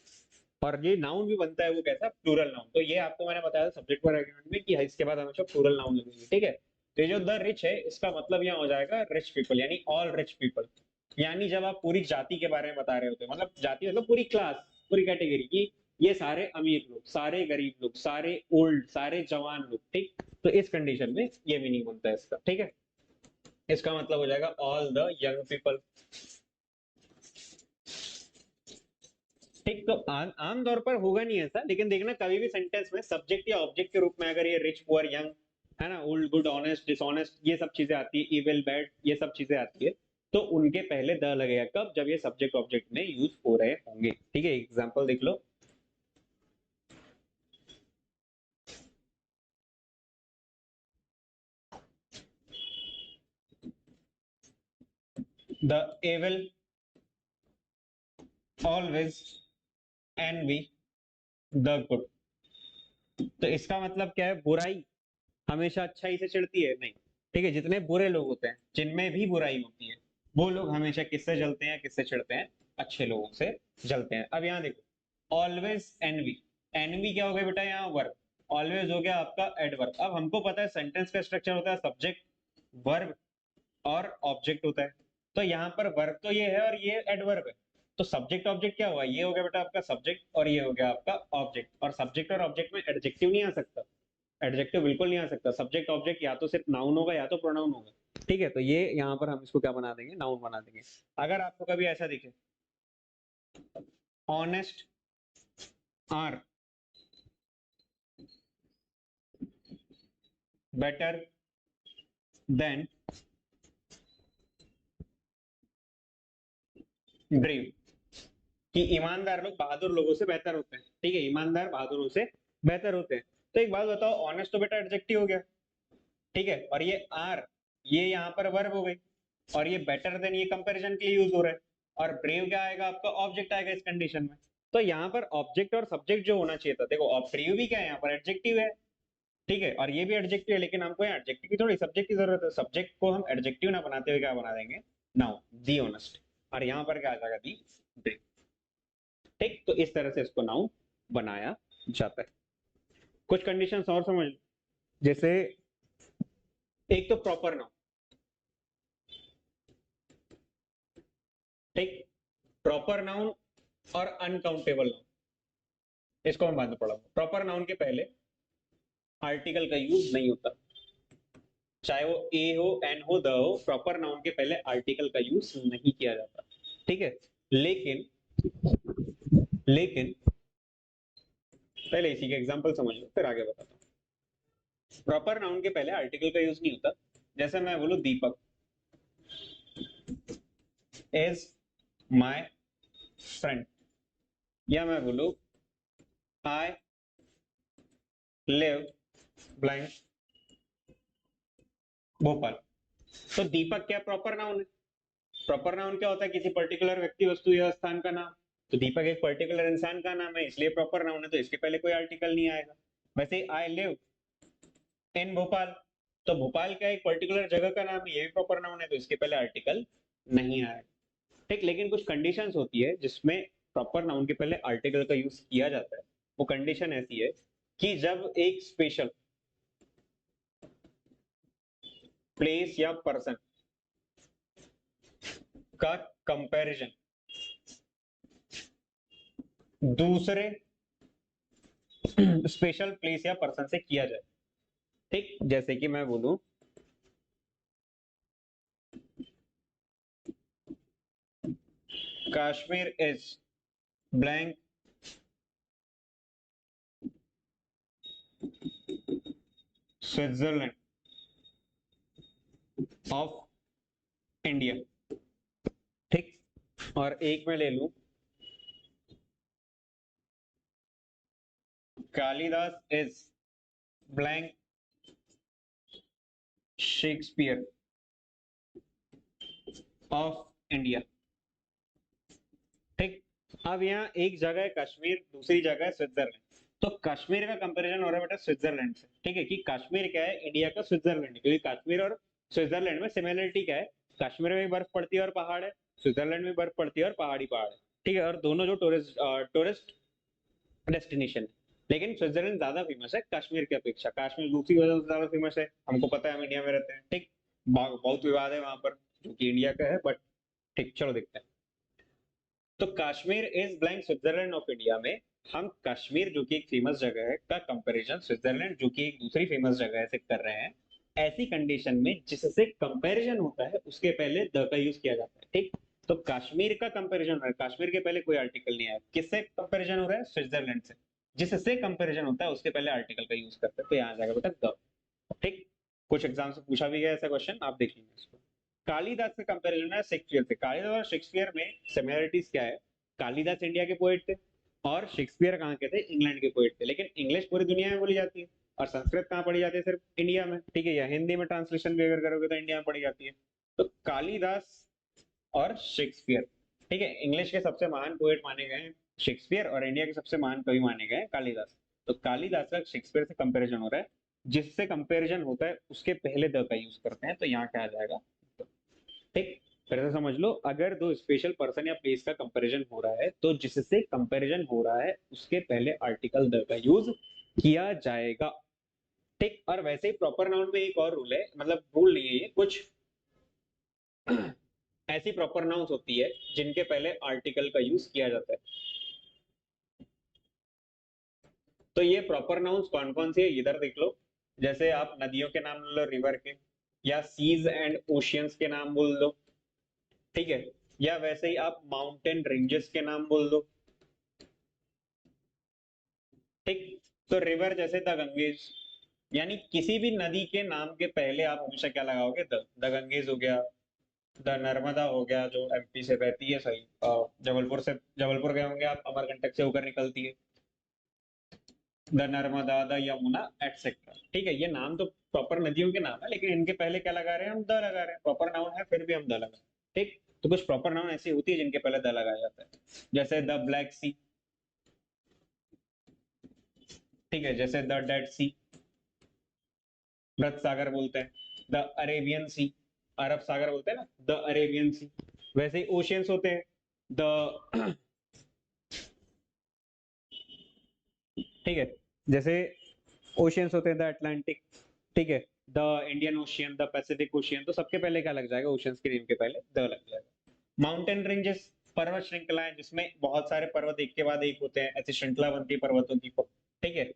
और ये नाउन भी बनता है वो कैसा? Plural noun. तो ये आपको मैंने बताया था सब्जेक्ट वर्ब एग्रीमेंट में कि इसके बाद हमेशा प्लूरल नाउन लगेगी। ठीक है, तो ये जो द रिच है, इसका मतलब यहाँ हो जाएगा रिच पीपल, यानी ऑल रिच पीपल। यानी जब आप पूरी जाति के बारे में बता रहे होते हैं, मतलब जाति मतलब पूरी क्लास, पूरी कैटेगरी की, ये सारे अमीर लोग, सारे गरीब लोग, सारे ओल्ड, सारे जवान लोग। ठीक, तो इस कंडीशन में ये मीनिंग बनता है इसका। ठीक है, इसका मतलब हो जाएगा ऑल द यंग पीपल। ठीक, तो आमतौर पर होगा नहीं ऐसा, लेकिन देखना कभी भी सेंटेंस में सब्जेक्ट या ऑब्जेक्ट के रूप में अगर ये रिच पुअर यंग है ना, ओल्ड गुड ऑनेस्ट डिसऑनेस्ट, ये सब चीजें आती है, इविल बैड, ये सब चीजें आती है, तो उनके पहले द लगेगा। कब? जब ये सब्जेक्ट ऑब्जेक्ट में यूज हो रहे होंगे। ठीक है, एग्जांपल देख लो, the evil always envy the good. तो इसका मतलब क्या है? बुराई हमेशा अच्छाई से चिढ़ती है? नहीं। ठीक है, जितने बुरे लोग होते हैं, जिनमें भी बुराई होती है, वो लोग हमेशा किससे जलते हैं, किससे चिढ़ते हैं? अच्छे लोगों से जलते हैं। अब यहाँ देखो, ऑलवेज एनवी, एनवी क्या हो गया बेटा? यहाँ वर्ब, ऑलवेज हो गया आपका एडवर्ब। अब हमको पता है सेंटेंस का स्ट्रक्चर होता है सब्जेक्ट, वर्ब और ऑब्जेक्ट होता है। तो यहाँ पर वर्ब तो ये है और ये एडवर्ब है, तो सब्जेक्ट ऑब्जेक्ट क्या हुआ? ये हो गया बेटा आपका सब्जेक्ट और ये हो गया आपका ऑब्जेक्ट। और सब्जेक्ट और ऑब्जेक्ट में एडजेक्टिव नहीं आ सकता, एडजेक्टिव बिल्कुल नहीं आ सकता। सब्जेक्ट ऑब्जेक्ट या तो सिर्फ नाउन होगा या तो प्रोनाउन होगा। ठीक है, तो ये यहाँ पर हम इसको क्या बना देंगे? नाउन बना देंगे। अगर आपको कभी ऐसा दिखे, honest are better than brave, कि ईमानदार लोग बहादुर लोगों से बेहतर होते हैं। ठीक है, ईमानदार बहादुरों से बेहतर होते हैं। तो एक बात बताओ, ऑनेस्ट तो बेटा एडजेक्टिव हो गया, ठीक है, और ये आर, ये यहाँ पर वर्ब हो गई, और ये बेटर देन ये कंपैरिजन के लिए यूज हो रहा है, और ब्रेव क्या आएगा आपका? ऑब्जेक्ट आएगा इस कंडीशन में। तो यहाँ पर ऑब्जेक्ट और सब्जेक्ट जो होना चाहिए था, देखो ब्रेव भी क्या है? यहाँ पर एडजेक्टिव है, ठीक है, और ये भी एडजेक्टिव है, लेकिन हमको यहाँ एडजेक्टिव की थोड़ी सब्जेक्ट की जरूरत है। सब्जेक्ट को हम एडजेक्टिव ना बनाते हुए क्या बना देंगे? नाउन, दी ऑनेस्ट, और यहाँ पर क्या आ जाएगा? दी ब्रेव। ठीक, तो इस तरह से इसको नाउन बनाया जाता है। कुछ कंडीशंस और समझ लो, जैसे एक तो प्रॉपर नाउन, ठीक, प्रॉपर नाउन और अनकाउंटेबल नाउन। इसको मैं बाद में पढ़ाऊंगा। प्रॉपर नाउन के पहले आर्टिकल का यूज नहीं होता, चाहे वो ए हो एन हो द हो, प्रॉपर नाउन के पहले आर्टिकल का यूज नहीं किया जाता, ठीक है। लेकिन लेकिन पहले इसी का एग्जांपल समझ लो फिर आगे बताता हूँ। प्रॉपर नाउन के पहले आर्टिकल का यूज नहीं होता। जैसे मैं बोलूं दीपक इज माय फ्रेंड, या मैं बोलूं आई लिव ब्लैंक भोपाल। तो दीपक क्या प्रॉपर नाउन है? प्रॉपर नाउन क्या होता है? किसी पर्टिकुलर व्यक्ति वस्तु या स्थान का नाम। तो दीपक एक पर्टिकुलर इंसान का नाम है, इसलिए प्रॉपर नाउन है, तो इसके पहले कोई आर्टिकल नहीं आएगा। वैसे आई लिव इन भोपाल, तो भोपाल का एक पर्टिकुलर जगह का नाम है, ये भी प्रॉपर नाउन है, तो इसके पहले आर्टिकल नहीं आएगा, ठीक। लेकिन कुछ कंडीशंस होती है जिसमें प्रॉपर नाउन के पहले आर्टिकल का यूज किया जाता है। वो कंडीशन ऐसी है कि जब एक स्पेशल प्लेस या पर्सन का कंपैरिजन दूसरे स्पेशल प्लेस या पर्सन से किया जाए, ठीक। जैसे कि मैं बोलूं Kashmir is blank Switzerland of India, ठीक। और एक मैं ले लूं Kalidas is blank Shakespeare of India, ठीक। अब यहाँ एक जगह है कश्मीर, दूसरी जगह है स्विट्जरलैंड। तो कश्मीर का कंपैरिजन हो रहा है बेटा स्विट्जरलैंड से, ठीक है। कि कश्मीर क्या है? इंडिया का स्विट्जरलैंड, क्योंकि कश्मीर और स्विट्जरलैंड में सिमिलरिटी क्या है? कश्मीर में भी बर्फ पड़ती है और पहाड़ है, स्विट्जरलैंड में बर्फ पड़ती है और पहाड़ी पहाड़ है, ठीक है। और दोनों जो टूरिस्ट डेस्टिनेशन है, लेकिन स्विट्जरलैंड ज्यादा फेमस है कश्मीर की अपेक्षा। कश्मीर दूसरी वजह से ज्यादा फेमस है, हमको पता है, हम इंडिया में रहते हैं, ठीक। बहुत विवाद है वहां पर जो कि इंडिया का है, बट ठीक, चलो देखते हैं। तो Kashmir is blank Switzerland of India में हम कश्मीर जो कि एक फेमस जगह है का कंपैरिजन स्विट्जरलैंड जो कि एक दूसरी फेमस जगह है से कर रहे हैं। ऐसी कंडीशन में जिससे कंपैरिजन होता है उसके पहले द का यूज किया जाता है, ठीक। तो कश्मीर का कंपैरिजन हो रहा है, कश्मीर के पहले कोई आर्टिकल नहीं आया, किससे कंपैरिजन हो रहा है? स्विट्जरलैंड से। जिससे कंपैरिजन होता है उसके पहले आर्टिकल का यूज करते हैं, तो यहाँ जाएगा बेटा द, ठीक। कुछ एग्जाम से पूछा भी गया ऐसा क्वेश्चन, आप देख लीजिए इसको। कालिदास का कंपैरिजन है शेक्सपियर से। कालिदास और शेक्सपियर में सिमिलरिटीज क्या है? कालिदास इंडिया के पोएट थे और शेक्सपियर कहाँ के थे? इंग्लैंड के पोएट थे। लेकिन इंग्लिश पूरी दुनिया में बोली जाती है और संस्कृत कहाँ पढ़ी जाती है? सिर्फ इंडिया में, ठीक है। या हिंदी में ट्रांसलेशन भी अगर करोगे तो इंडिया में पढ़ी जाती है। तो कालिदास और शेक्सपियर, ठीक है, इंग्लिश के सबसे महान पोएट माने गए हैं शेक्सपियर और इंडिया के सबसे महान कवि माने गए हैं कालिदास। तो कालिदास का शेक्सपियर से कंपैरिजन हो रहा है, जिससे कंपैरिजन होता है उसके पहले द का यूज करते हैं, तो यहाँ क्या आ जाएगा? ठीक। फिर से समझ लो, अगर दो स्पेशल पर्सन या प्लेस का कंपैरिजन हो रहा है तो जिससे कंपैरिजन हो रहा है उसके पहले आर्टिकल द का यूज किया जाएगा, ठीक। और वैसे ही प्रॉपर नाउन में एक और रूल है, मतलब रूल नहीं है ये, कुछ ऐसी प्रॉपर नाउन्स होती है जिनके पहले आर्टिकल का यूज किया जाता है। तो ये प्रॉपर नाउन्स कौन कौन सी है इधर देख लो। जैसे आप नदियों के नाम लो, रिवर के, या सीज एंड ओशियंस के नाम बोल दो, ठीक है। या वैसे ही आप माउंटेन रेंजेस के नाम बोल दो, ठीक। तो रिवर जैसे द गंगेज, यानी किसी भी नदी के नाम के पहले आप हमेशा क्या लगाओगे? द गंगेज हो गया, द नर्मदा हो गया जो एमपी से बहती है, सही, जबलपुर से, जबलपुर गए होंगे आप, अमरकंटक से होकर निकलती है, the Narmada, the Yamuna etcetera, ठीक है। ये नाम तो प्रॉपर नदियों के नाम है, लेकिन इनके पहले क्या लगा रहे हैं? हम द लगा रहे हैं, प्रॉपर नाउन है फिर भी हम द लगा रहे हैं, ठीक। तो कुछ प्रॉपर नाउन ऐसी होती है जिनके पहले द लगाया जाता है, जैसे द ब्लैक सी, ठीक है। जैसे द डेड सी, मृत सागर बोलते हैं। द अरेबियन सी, अरब सागर बोलते हैं ना, द अरेबियन सी। वैसे ही ओशियंस होते हैं, द ठीक है, जैसे ओशियंस होते हैं द अटलांटिक, ठीक है, the Indian ocean, the Pacific ocean. तो सबके पहले क्या लग जाएगा? ओशियंस के नेम के पहले द लग जाएगा। माउंटेन रेंजेस पर्वत श्रृंखला है जिसमें बहुत सारे पर्वत एक के बाद एक होते हैं, ऐसी श्रृंखला बनती है पर्वतों की, ठीक है।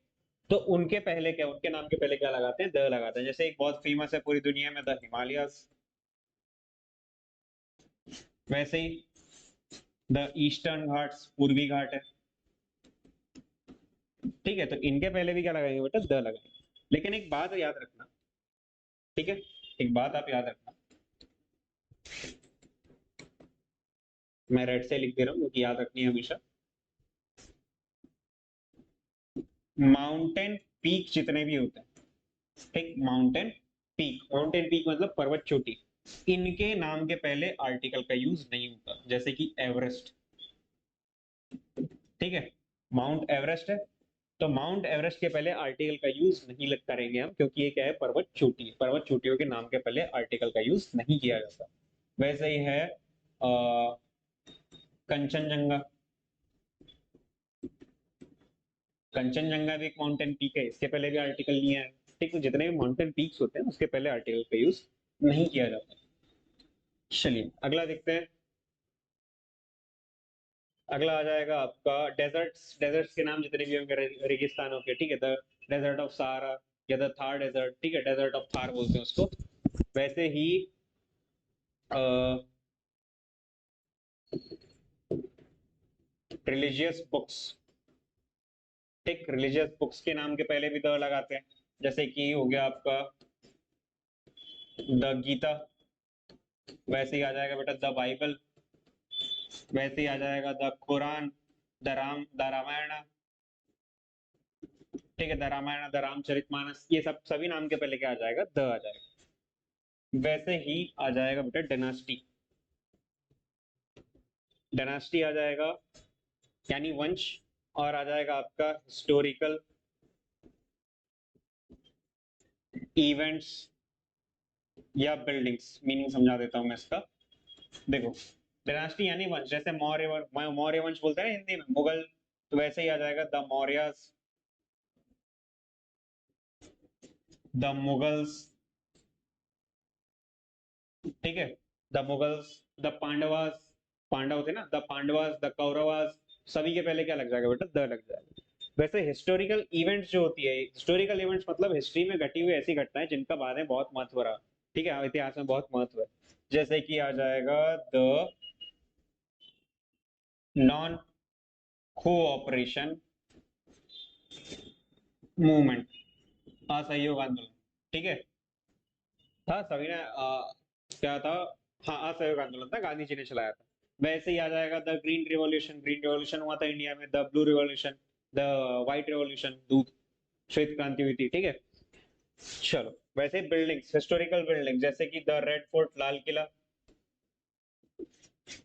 तो उनके पहले क्या, उनके नाम के पहले क्या लगाते हैं, द लगाते हैं। जैसे एक बहुत फेमस है पूरी दुनिया में, द हिमालयस, वैसे ही द ईस्टर्न घाट्स, पूर्वी घाट है, ठीक है। तो इनके पहले भी क्या लगाएंगे बेटा, द लगाएंगे। लेकिन एक बात याद रखना, ठीक है, एक बात आप याद रखना, मैं रेड से लिख दे रहा हूँ क्योंकि याद रखनी है हमेशा। माउंटेन पीक जितने भी होते हैं, ठीक, माउंटेन पीक, माउंटेन पीक मतलब पर्वत चोटी, इनके नाम के पहले आर्टिकल का यूज नहीं होता। जैसे कि एवरेस्ट, ठीक है, माउंट एवरेस्ट है, तो माउंट एवरेस्ट के पहले आर्टिकल का यूज नहीं करेंगे हम, क्योंकि ये क्या है, पर्वत चोटी है। पर्वत चोटियों के नाम के पहले आर्टिकल का यूज नहीं किया जाता। वैसे ही है कंचनजंगा, कंचनजंगा भी एक माउंटेन पीक है, इसके पहले भी आर्टिकल नहीं है, ठीक। तो जितने भी माउंटेन पीक्स होते हैं उसके पहले आर्टिकल का यूज नहीं किया जाता। चलिए अगला देखते हैं। अगला आ जाएगा आपका डेजर्ट्स। डेजर्ट्स के नाम जितने भी होंगे रेगिस्तानों के, ठीक है, द डेजर्ट ऑफ सहारा या द थार डेजर्ट, ठीक है, डेजर्ट ऑफ थार बोलते हैं उसको। वैसे ही रिलीजियस बुक्स, ठीक, रिलीजियस बुक्स के नाम के पहले भी द लगाते हैं। जैसे कि हो गया आपका द गीता, वैसे ही आ जाएगा बेटा द बाइबल, वैसे ही आ जाएगा द कुरान, द रामायण, ठीक है, द रामायण, द रामचरितमानस, ये सब सभी नाम के पहले क्या आ जाएगा, द आ जाएगा। वैसे ही आ जाएगा बेटा डायनास्टी, डायनास्टी आ जाएगा यानी वंश, और आ जाएगा आपका हिस्टोरिकल इवेंट्स या बिल्डिंग्स। मीनिंग समझा देता हूं मैं इसका। देखो, डायनास्टी यानी वंश, जैसे मौर्य वंश बोलते हैं ना हिंदी में, मुगल, तो वैसे ही आ जाएगा द मौर्यस, द मुगल्स, ठीक है, द मुगल्स, द पांडवास, पांडव थे ना, द पांडवास, द कौरवास, सभी के पहले क्या लग जाएगा बेटा, द लग जाएगा। वैसे हिस्टोरिकल इवेंट्स जो होती है, हिस्टोरिकल इवेंट्स मतलब हिस्ट्री में घटी हुई ऐसी घटनाएं जिनका बाद में बहुत महत्व रहा, ठीक है, इतिहास में बहुत महत्व है। जैसे कि आ जाएगा द नॉन कोऑपरेशन मूवमेंट, असहयोग आंदोलन, ठीक है, था सभी ने क्या था, हाँ, असहयोग आंदोलन था, गांधी जी ने चलाया था। वैसे ही आ जाएगा the green revolution, green revolution हुआ था इंडिया में, the blue revolution, the white revolution, दूध श्वेत क्रांति हुई थी, ठीक है। चलो वैसे बिल्डिंग्स, हिस्टोरिकल बिल्डिंग, जैसे कि the red fort, Lal Qila,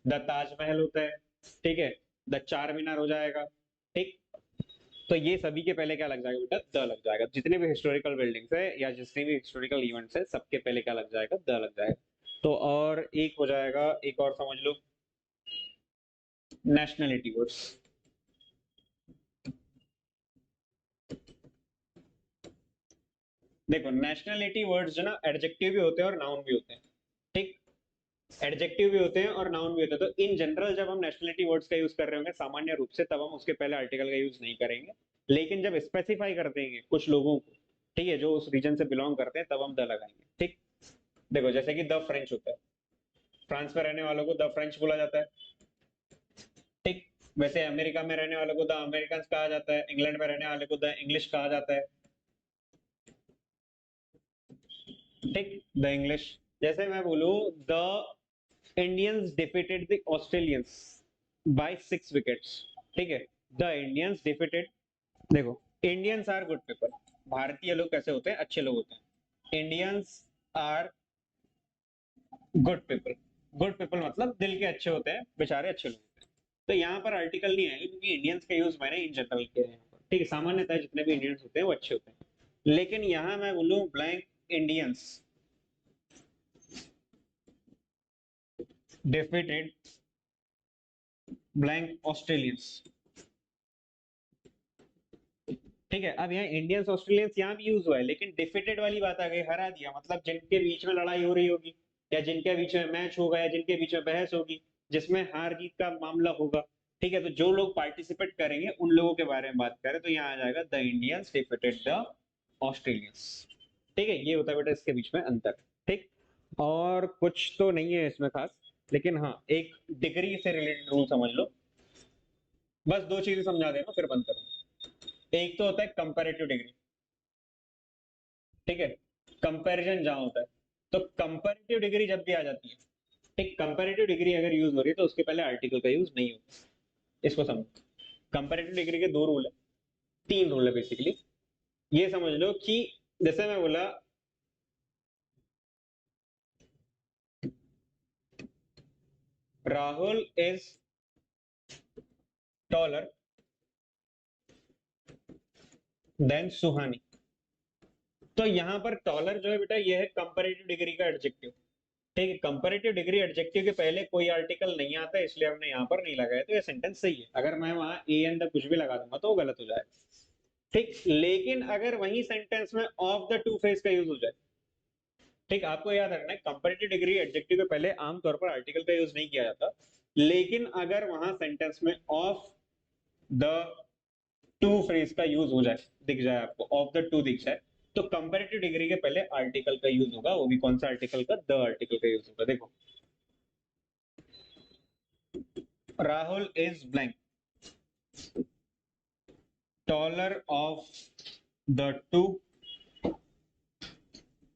the Taj Mahal होता है, ठीक है, द चार मीनार हो जाएगा, ठीक। तो ये सभी के पहले क्या लग जाएगा बेटा, द लग जाएगा। जितने भी हिस्टोरिकल बिल्डिंग्स है या जितने भी हिस्टोरिकल इवेंट्स है, सबके पहले क्या लग जाएगा, द लग जाएगा। तो और एक हो जाएगा, एक और समझ लो, नेशनलिटी वर्ड्स। देखो नेशनलिटी वर्ड्स जो ना, एडजेक्टिव भी होते हैं और नाउन भी होते हैं, ठीक, एडजेक्टिव भी होते हैं और नाउन भी होते हैं। तो इन जनरल जब हम नेशनलिटी वर्ड्स का यूज कर रहे होंगे सामान्य रूप से, तब हम उसके पहले आर्टिकल का यूज नहीं करेंगे। लेकिन जब स्पेसिफाई कर देंगे कुछ लोगों को, ठीक है, जो उस रीजन से बिलोंग करते हैं, तब हम द लगाएंगे, ठीक। देखो जैसे कि द फ्रेंच होता है, फ्रांस में रहने वालों को द फ्रेंच बोला जाता है, ठीक। वैसे अमेरिका में रहने वालों को द अमेरिकन कहा जाता है, इंग्लैंड में रहने वाले को द इंग्लिश कहा जाता है, ठीक, द इंग्लिश। जैसे मैं बोलूं the Indians defeated the Australians by 6 wickets, ठीक है, द इंडियंस डिफीटेड, देखो इंडियंस आर गुड पीपल, भारतीय लोग कैसे होते हैं, अच्छे लोग होते हैं। Indians are good people, good people मतलब दिल के अच्छे होते हैं, बेचारे अच्छे लोग होते हैं। तो यहाँ पर आर्टिकल नहीं आएगा क्योंकि इंडियंस का यूज मैंने इन जनरल किया है यहाँ पर, ठीक है, सामान्यतः जितने भी इंडियंस होते हैं वो अच्छे होते हैं। लेकिन यहाँ मैं बोलूँ blank Indians defeated blank Australians, ठीक है। अब यहाँ इंडियंस ऑस्ट्रेलियंस यहाँ भी यूज हुआ है, लेकिन डिफीटेड वाली बात आ गई, हरा दिया, मतलब जिनके बीच में लड़ाई हो रही होगी या जिनके बीच में मैच होगा या जिनके बीच में बहस होगी, जिसमें हार जीत का मामला होगा, ठीक है। तो जो लोग पार्टिसिपेट करेंगे उन लोगों के बारे में बात करें तो यहाँ आ जाएगा the Indians defeated the Australians, ठीक है। ये होता है बेटा इसके बीच में अंतर, ठीक। और कुछ तो नहीं है इसमें खास, लेकिन हाँ एक डिग्री से रिलेटेड रूल समझ लो, बस दो चीजें समझा देना फिर बंद करूंगा। एक तो होता है कंपैरेटिव डिग्री, ठीक है, कंपैरिजन जहां होता है। तो कंपैरेटिव डिग्री जब भी आ जाती है, ठीक, कंपैरेटिव डिग्री अगर यूज हो रही है तो उसके पहले आर्टिकल का यूज नहीं होता, इसको समझो। कंपैरेटिव डिग्री के दो रूल है, तीन रूल है बेसिकली। ये समझ लो कि जैसे मैं बोला राहुल इज टॉलर देन सुहानी, तो यहां पर टॉलर जो है बेटा ये है कंपैरेटिव डिग्री का एडजेक्टिव, ठीक है। कंपैरेटिव डिग्री एडजेक्टिव के पहले कोई आर्टिकल नहीं आता, इसलिए हमने यहाँ पर नहीं लगाया, तो ये सेंटेंस सही है। अगर मैं वहां ए एंड द कुछ भी लगा दूंगा तो वो गलत हो जाएगा, ठीक। लेकिन अगर वही सेंटेंस में ऑफ द टू फ्रेज का यूज हो जाए, ठीक, आपको याद रखना है कंपैरेटिव डिग्री एडजेक्टिव के पहले आमतौर पर आर्टिकल का यूज नहीं किया जाता, लेकिन अगर वहां सेंटेंस में ऑफ द टू फ्रेज का यूज हो जाए, दिख जाए आपको ऑफ द टू दिख जाए, तो कंपैरेटिव डिग्री के पहले आर्टिकल का यूज होगा, वो भी कौन सा आर्टिकल का, द आर्टिकल का यूज होगा। देखो Rahul is blank taller of the two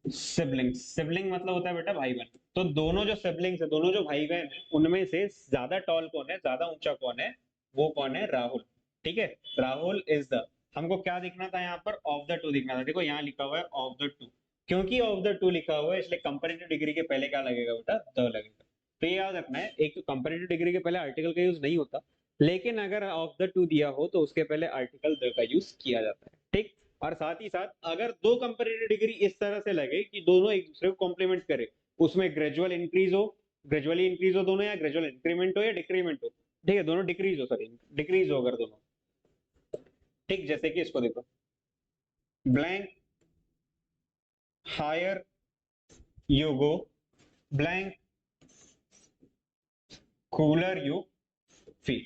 siblings, sibling मतलब होता है बेटा भाई बहन। तो दोनों जो सिबलिंग्स है, दोनों जो भाई बहन है, उनमें से ज्यादा टॉल कौन है, ज्यादा ऊंचा कौन है, वो कौन है, राहुल, ठीक है। राहुल इज द, हमको क्या दिखना था यहाँ पर, ऑफ द टू दिखना था। देखो यहाँ लिखा हुआ है ऑफ द टू, क्योंकि ऑफ द टू लिखा हुआ है इसलिए कंपैरेटिव डिग्री के पहले क्या लगेगा बेटा, द लगेगा। तो ये याद रखना है, एक तो कंपैरेटिव डिग्री के पहले आर्टिकल का यूज नहीं होता, लेकिन अगर ऑफ द टू दिया हो तो उसके पहले आर्टिकल द का यूज किया जाता है, ठीक। और साथ ही साथ अगर दो कंपैरेटिव डिग्री इस तरह से लगे कि दोनों एक दूसरे को कॉम्प्लीमेंट करे, उसमें ग्रेजुअल इंक्रीज हो, ग्रेजुअली इंक्रीज हो दोनों, या ग्रेजुअल इंक्रीमेंट हो या डिक्रीमेंट हो, ठीक है, दोनों डिक्रीज हो, सॉरी डिक्रीज हो अगर दोनों, ठीक। जैसे कि इसको देखो, blank higher you go, blank cooler you feel,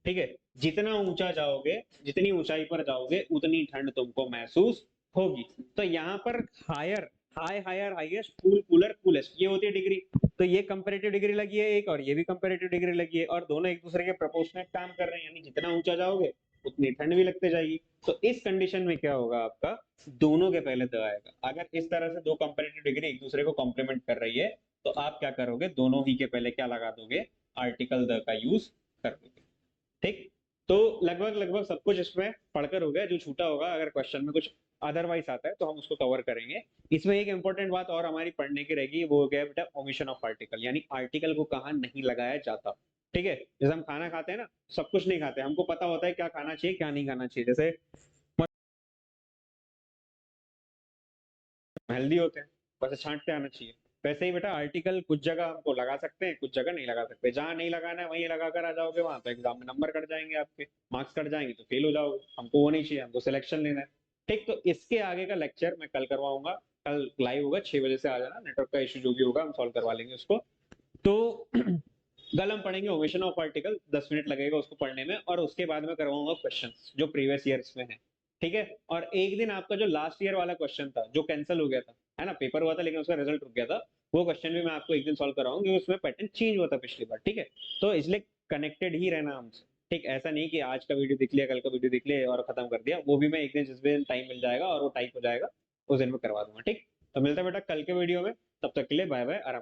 ठीक है। जितना ऊंचा जाओगे, जितनी ऊंचाई पर जाओगे उतनी ठंड तुमको महसूस होगी। तो यहाँ पर higher, high higher highest, cool cooler coolest, ये होती है डिग्री। तो ये कंपैरेटिव डिग्री लगी है एक, और ये भी कंपैरेटिव डिग्री लगी है, और दोनों एक दूसरे के प्रोपोर्शनेट काम कर रहे हैं, यानी जितना ऊंचा जाओगे उतनी ठंड भी लगते जाएगी। तो इस कंडीशन में क्या होगा आपका, दोनों के पहले द आएगा। अगर इस तरह से दो कंपैरेटिव डिग्री एक दूसरे को कॉम्प्लीमेंट कर रही है तो आप क्या करोगे, दोनों ही के पहले क्या लगा दोगे, आर्टिकल द का यूज कर दोगे, ठीक। तो लगभग लगभग सब कुछ इसमें पढ़कर हो गया, जो छूटा होगा अगर क्वेश्चन में कुछ अदरवाइज आता है तो हम उसको कवर करेंगे। इसमें एक इंपॉर्टेंट बात और हमारी पढ़ने की रहेगी, वो हो गया बेटा ओमिशन ऑफ आर्टिकल, यानी आर्टिकल को कहाँ नहीं लगाया जाता, ठीक है। जैसे हम खाना खाते हैं ना, सब कुछ नहीं खाते, हमको पता होता है क्या खाना चाहिए क्या नहीं खाना चाहिए, जैसे हेल्दी होते हैं, बस छांटते आना चाहिए। वैसे ही बेटा आर्टिकल कुछ जगह हमको लगा सकते हैं, कुछ जगह नहीं लगा सकते। जहां नहीं लगाना है वहीं लगा कर आ जाओगे, वहां तो एग्जाम में नंबर कट जाएंगे, आपके मार्क्स कट जाएंगे तो फेल हो जाओगे। हमको वो नहीं चाहिए, हमको सिलेक्शन लेना है, ठीक। तो इसके आगे का लेक्चर मैं कल करवाऊंगा, कल लाइव होगा 6 बजे से आ जाना, नेटवर्क का इशू जो भी होगा हम सॉल्व करवा लेंगे उसको। तो कल हम पढ़ेंगे ओमिशन ऑफ आर्टिकल, 10 मिनट लगेगा उसको पढ़ने में, और उसके बाद में करवाऊंगा क्वेश्चन जो प्रीवियस ईयर्स में है, ठीक है। और एक दिन आपका जो लास्ट ईयर वाला क्वेश्चन था जो कैंसिल हो गया था, है ना, पेपर हुआ था लेकिन उसका रिजल्ट रुक गया था, वो क्वेश्चन भी मैं आपको एक दिन सॉल्व कराऊंगी, उसमें पैटर्न चेंज हुआ था पिछली बार, ठीक है। तो इसलिए कनेक्टेड ही रहना हमसे, ठीक। ऐसा नहीं कि आज का वीडियो देख लिया कल का वीडियो देख लिया और खत्म कर दिया, वो भी मैं एक दिन जिस दिन टाइम मिल जाएगा और वो टाइप हो जाएगा उस दिन में करवा दूंगा, ठीक। तो मिलता है बेटा कल के वीडियो में, तब तक के लिए बाय बाय, आराम।